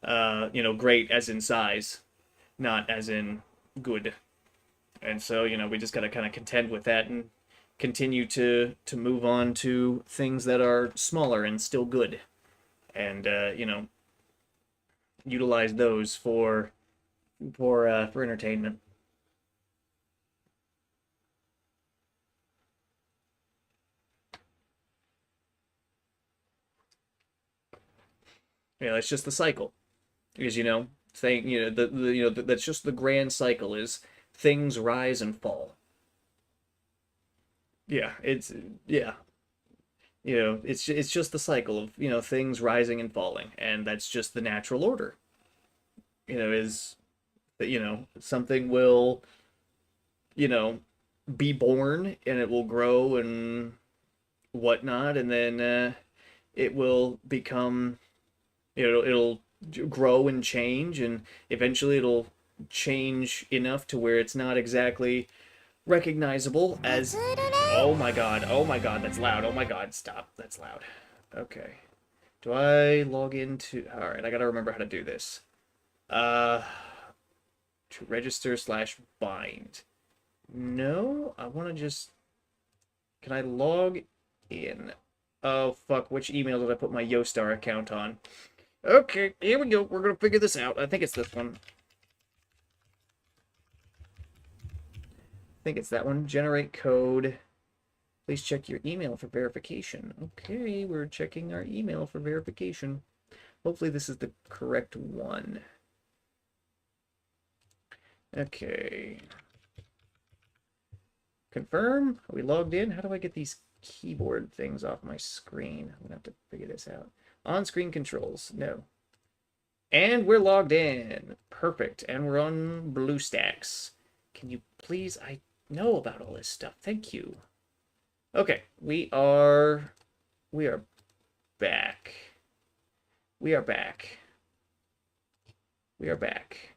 You know, great as in size, not as in good. And so, you know, we just gotta kind of contend with that and continue to move on to things that are smaller and still good, and you know, utilize those for entertainment. You know, it's just the cycle, because, you know, thing you know the you know that's just the grand cycle, is things rise and fall. Yeah, yeah, you know, it's just the cycle of, you know, things rising and falling, and that's just the natural order. You know, is that, you know, something will, you know, be born, and it will grow and whatnot, and then it will become, you know, it'll grow and change, and eventually it'll change enough to where it's not exactly recognizable as, oh my god, that's loud, oh my god, stop, that's loud. Okay, do I log into, all right, I gotta remember how to do this. uh to register slash bind. No, I want to just, can I log in? Oh fuck, which email did I put my Yostar account on? Okay, here we go. We're gonna figure this out. I think it's this one. I think it's that one. Generate code. Please check your email for verification. Okay, we're checking our email for verification. Hopefully this is the correct one. Okay. Confirm. Are we logged in? How do I get these keyboard things off my screen? I'm gonna have to figure this out. On-screen controls. No. And we're logged in. Perfect. And we're on BlueStacks. Can you please? I know about all this stuff. Thank you. Okay, we are back. We are back. We are back.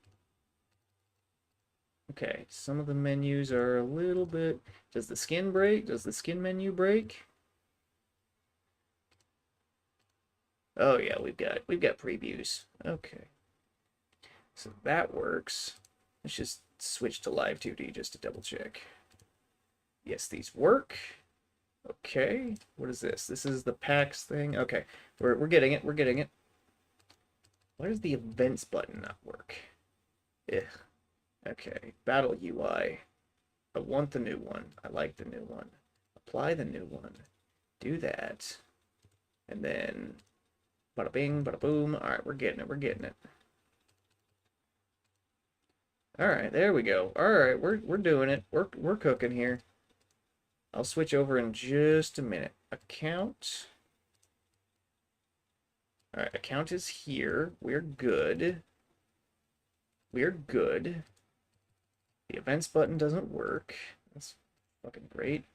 Okay, some of the menus are a little bit. Does the skin break? Does the skin menu break? Oh yeah, we've got previews. Okay. So that works. Let's just switch to live 2D just to double check. Yes, these work. Okay. What is this? This is the PAX thing. Okay. We're getting it. We're getting it. Why does the events button not work? Ugh. Okay. Battle UI. I want the new one. I like the new one. Apply the new one. Do that. And then bada bing, bada boom. All right, we're getting it. We're getting it. All right, there we go. All right, we're doing it. We're cooking here. I'll switch over in just a minute. Account. All right, account is here. We're good. We're good. The events button doesn't work. That's fucking great.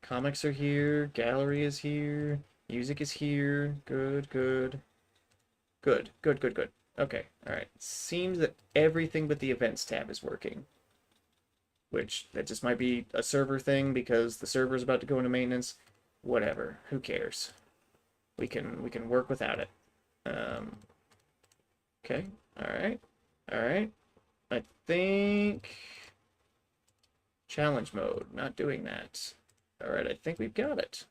Comics are here. Gallery is here. Music is here. Good, good. Good, good, good, good. Okay, all right. Seems that everything but the events tab is working. which that just might be a server thing because the server is about to go into maintenance. Whatever. Who cares? We can work without it. Okay. All right. All right. I think challenge mode. Not doing that. All right. I think we've got it.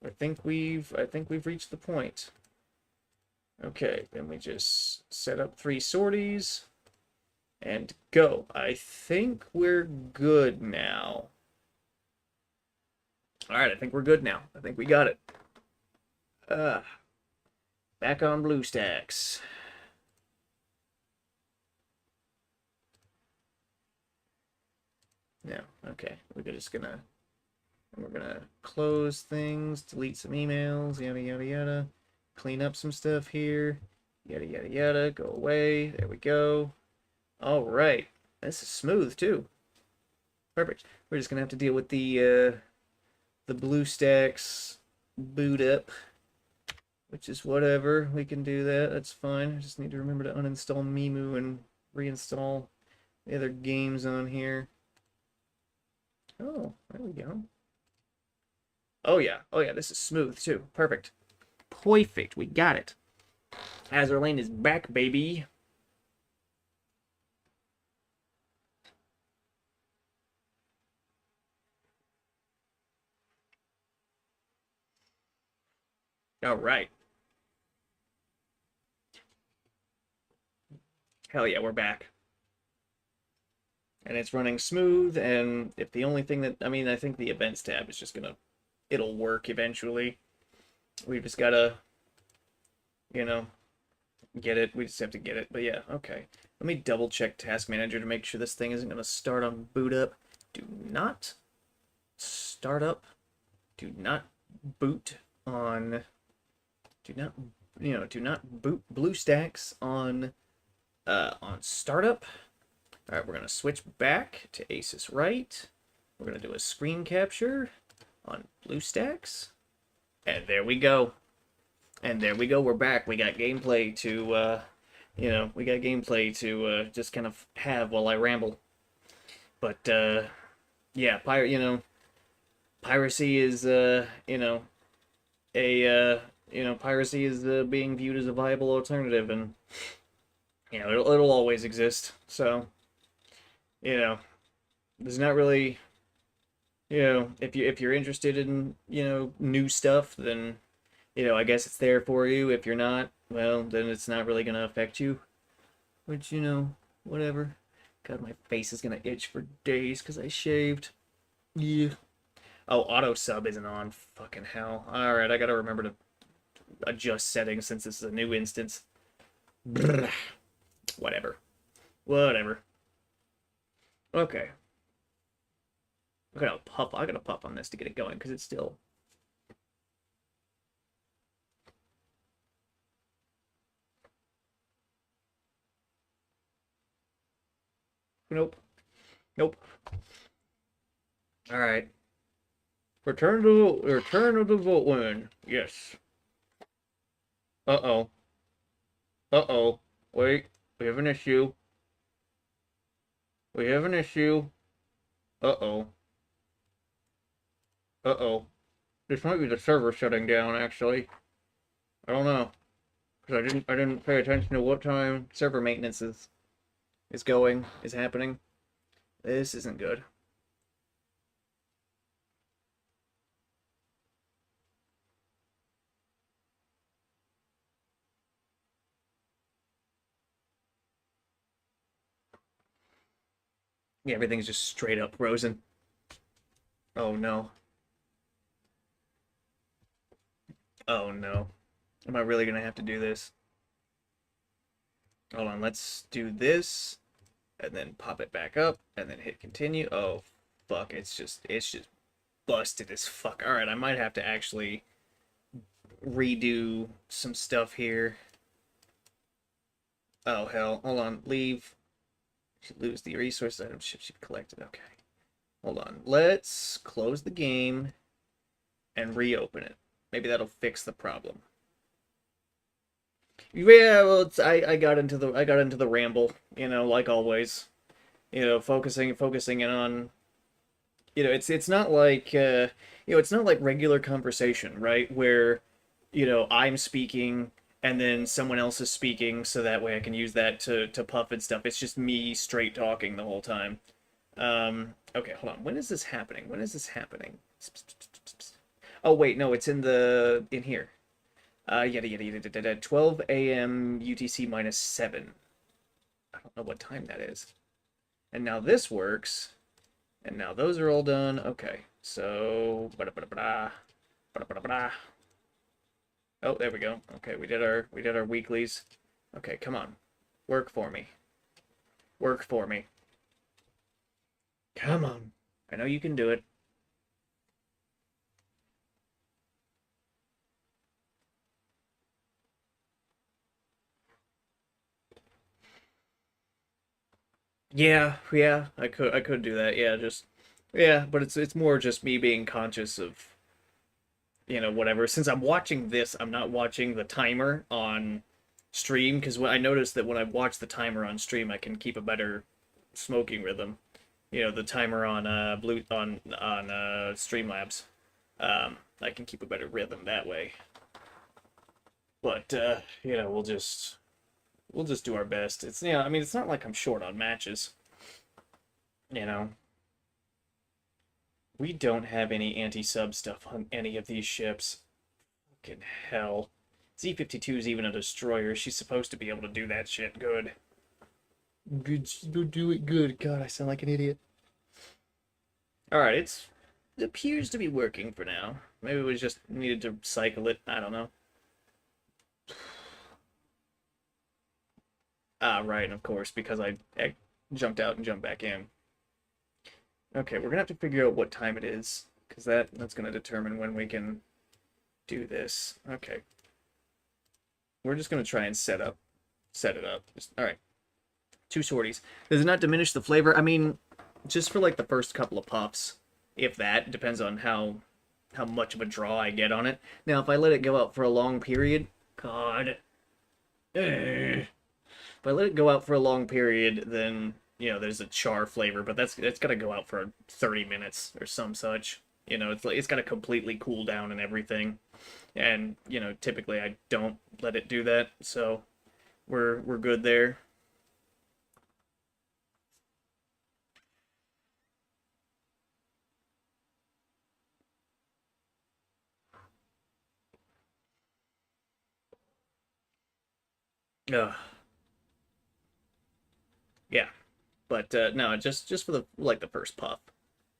I think we've reached the point. Okay. Then we just set up 3 sorties and go. I think we're good now. All right. I think we're good now. I think we got it. Back on BlueStacks. No, okay. We're gonna close things, delete some emails, yada yada yada, clean up some stuff here, yada yada yada, go away. There we go. All right, this is smooth too. Perfect. We're just gonna have to deal with the BlueStacks boot up, which is whatever. We can do that. That's fine. I just need to remember to uninstall Mimu and reinstall the other games on here. Oh, there we go. Oh yeah, this is smooth too. Perfect. Perfect, we got it. Azure Lane is back, baby. All right. Hell yeah, we're back. And it's running smooth, and if the only thing that, I mean, I think the events tab is just gonna, it'll work eventually. We just gotta, you know, get it. We just have to get it. But yeah, okay. Let me double check Task Manager to make sure this thing isn't gonna start on boot up. Do not start up. Do not boot on, do not boot BlueStacks on startup. All right, we're gonna switch back to Asus Right. We're gonna do a screen capture on BlueStacks, and there we go. And there we go. We're back. We got gameplay to, just kind of have while I ramble. But yeah, piracy is piracy is being viewed as a viable alternative, and it'll always exist. So there's not really, if you're interested in new stuff, then I guess it's there for you. If you're not, well, then it's not really gonna affect you. Which whatever. God, my face is gonna itch for days because I shaved. Yeah. Oh, auto sub isn't on. Fucking hell. All right, I gotta remember to adjust settings since this is a new instance. Brrr. Whatever. Okay. I gotta puff on this to get it going because it's still. Nope. All right. Return of the vote win. Yes. Uh-oh. Wait. We have an issue. Uh-oh. This might be the server shutting down, actually. I don't know. Because I didn't pay attention to what time server maintenance is happening. This isn't good. Yeah, everything's just straight up frozen. Oh no. Oh no. Am I really gonna have to do this? Hold on, let's do this, and then pop it back up, and then hit continue. Oh, fuck, it's just busted as fuck. Alright, I might have to actually redo some stuff here. Oh, hell. Hold on, leave. Should lose the resource item should be collected. Okay. Hold on. Let's close the game and reopen it. Maybe that'll fix the problem. Yeah, well, I got into the ramble, like always. Focusing in on, it's not like, it's not like regular conversation, right? Where, I'm speaking and then someone else is speaking, so that way I can use that to puff and stuff. It's just me straight talking the whole time. Okay, hold on. When is this happening? When is this happening? Oh wait, no, it's in here. Yada yada yada, yada, yada, 12 a.m. UTC minus 7. I don't know what time that is. And now this works. And now those are all done. Okay, so oh, there we go. Okay, we did our weeklies. Okay, come on, work for me. Work for me. Come on. I know you can do it. Yeah, yeah, I could do that. Yeah, just yeah, but it's more just me being conscious of, whatever. Since I'm watching this, I'm not watching the timer on stream because when I noticed that when I watch the timer on stream, I can keep a better smoking rhythm. The timer on blue on Streamlabs. I can keep a better rhythm that way. But we'll just do our best. It's I mean it's not like I'm short on matches. You know, we don't have any anti-sub stuff on any of these ships. Fucking hell. Z-52 is even a destroyer. She's supposed to be able to do that shit good. Good, do it good. God, I sound like an idiot. All right, it appears to be working for now. Maybe we just needed to cycle it. I don't know. Ah, right, of course, because I jumped out and jumped back in. Okay, we're gonna have to figure out what time it is, because that's gonna determine when we can do this. Okay, we're just gonna try and set it up. All right, two sorties. Does it not diminish the flavor? I mean, just for like the first couple of puffs, if that depends on how much of a draw I get on it. Now, if I let it go out for a long period, God, if I let it go out for a long period, then there's a char flavor, but that's got to go out for 30 minutes or some such. It's got to completely cool down and everything, and typically I don't let it do that, so we're good there. Ugh. Yeah, but no, just for the first puff,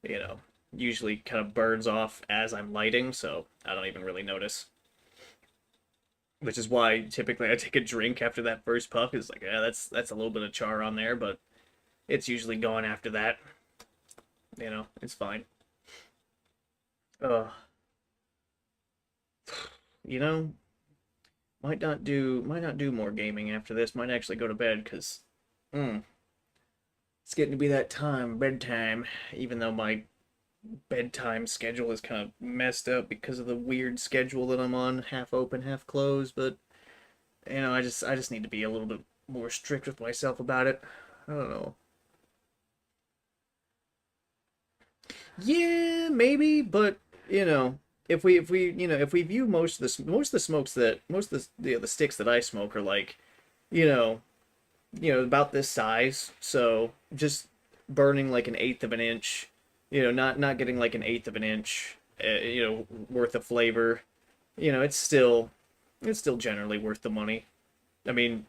you know, usually kind of burns off as I'm lighting, so I don't even really notice. Which is why typically I take a drink after that first puff. Is like, yeah, that's a little bit of char on there, but it's usually gone after that. It's fine. Uh, you know, might not do more gaming after this. Might actually go to bed because mm, it's getting to be that time, bedtime. Even though my bedtime schedule is kind of messed up because of the weird schedule that I'm on, half open, half closed. But I just need to be a little bit more strict with myself about it. I don't know. Yeah, maybe, but if we view most of the smokes that most of the sticks that I smoke are like, you know, about this size. So just burning like an eighth of an inch, not getting like an eighth of an inch, worth of flavor. It's still generally worth the money. I mean,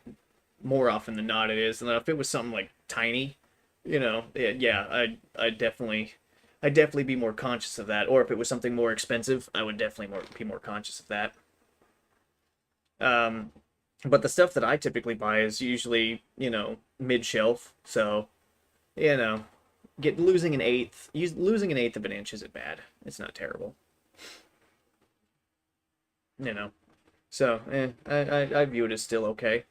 more often than not, it is. And if it was something like tiny, yeah, I'd definitely be more conscious of that. Or if it was something more expensive, I would definitely be more conscious of that. Um, but the stuff that I typically buy is usually, mid shelf. So, you know, losing an eighth of an inch isn't bad. It's not terrible. You know. So, I view it as still okay.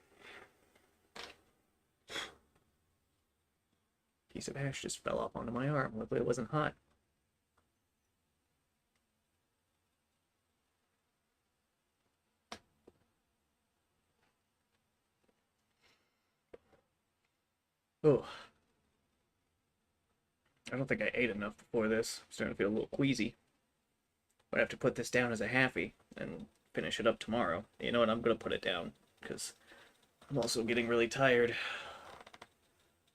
Piece of hash just fell off onto my arm. Luckily, it wasn't hot. Oh, I don't think I ate enough before this. I'm starting to feel a little queasy. But I have to put this down as a halfie and finish it up tomorrow. You know what? I'm going to put it down because I'm also getting really tired.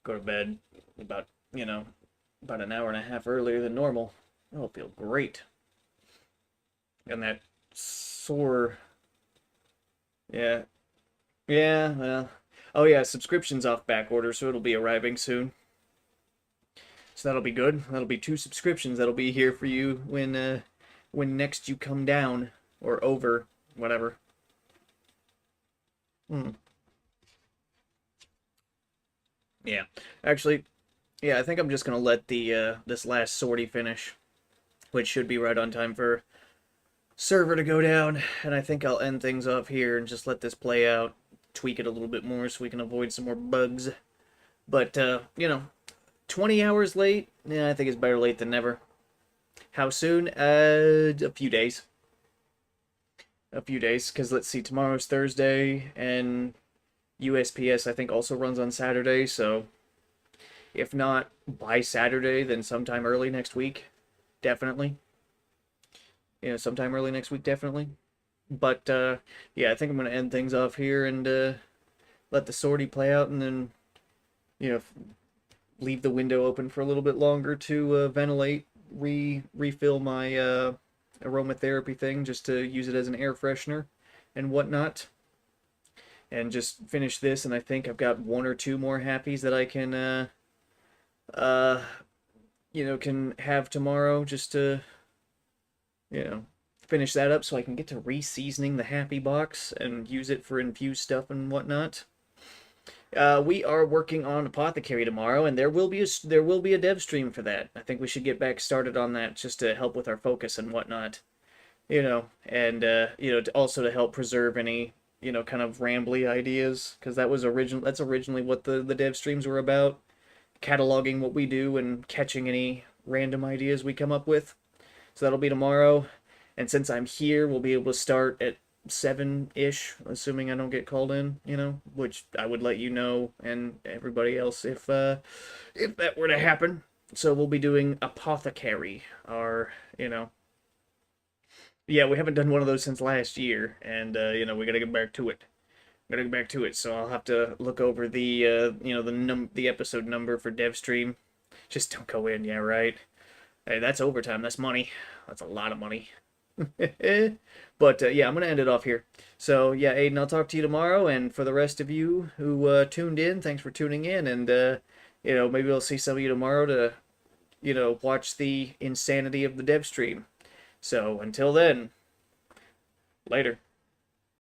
Go to bed about, about an hour and a half earlier than normal. It'll feel great. And that sore. Yeah. Yeah, well. Oh, yeah, subscription's off back order, so it'll be arriving soon. So that'll be good. That'll be 2 subscriptions that'll be here for you when next you come down or over, whatever. Hmm. Yeah. Actually, yeah, I think I'm just gonna let the this last sortie finish, which should be right on time for server to go down, and I think I'll end things off here and just let this play out, tweak it a little bit more so we can avoid some more bugs. But 20 hours late, yeah, I think it's better late than never. How soon? A few days. A few days, because let's see, tomorrow's Thursday, and USPS I think also runs on Saturday, so if not by Saturday, then sometime early next week, definitely. Sometime early next week, definitely. But yeah, I think I'm gonna end things off here and let the sortie play out, and then you know leave the window open for a little bit longer to ventilate, refill my aromatherapy thing, just to use it as an air freshener and whatnot, and just finish this. And I think I've got 1 or 2 more happies that I can uh can have tomorrow, just to finish that up so I can get to re-seasoning the happy box and use it for infused stuff and whatnot. We are working on Apothecary tomorrow, and there will be a dev stream for that. I think we should get back started on that, just to help with our focus and whatnot. And also to help preserve any kind of rambly ideas, because that's originally what the dev streams were about, cataloging what we do and catching any random ideas we come up with. So that'll be tomorrow, and since I'm here, we'll be able to start at 7-ish, assuming I don't get called in, which I would let you know and everybody else if that were to happen. So we'll be doing Apothecary, yeah, we haven't done one of those since last year, and we gotta get back to it. So I'll have to look over the episode number for DevStream. Just don't go in, yeah, right. Hey, that's overtime. That's money. That's a lot of money. But yeah, I'm gonna end it off here. So yeah, Aiden, I'll talk to you tomorrow, and for the rest of you who tuned in, thanks for tuning in, and maybe I'll see some of you tomorrow to watch the insanity of the dev stream. So until then, later.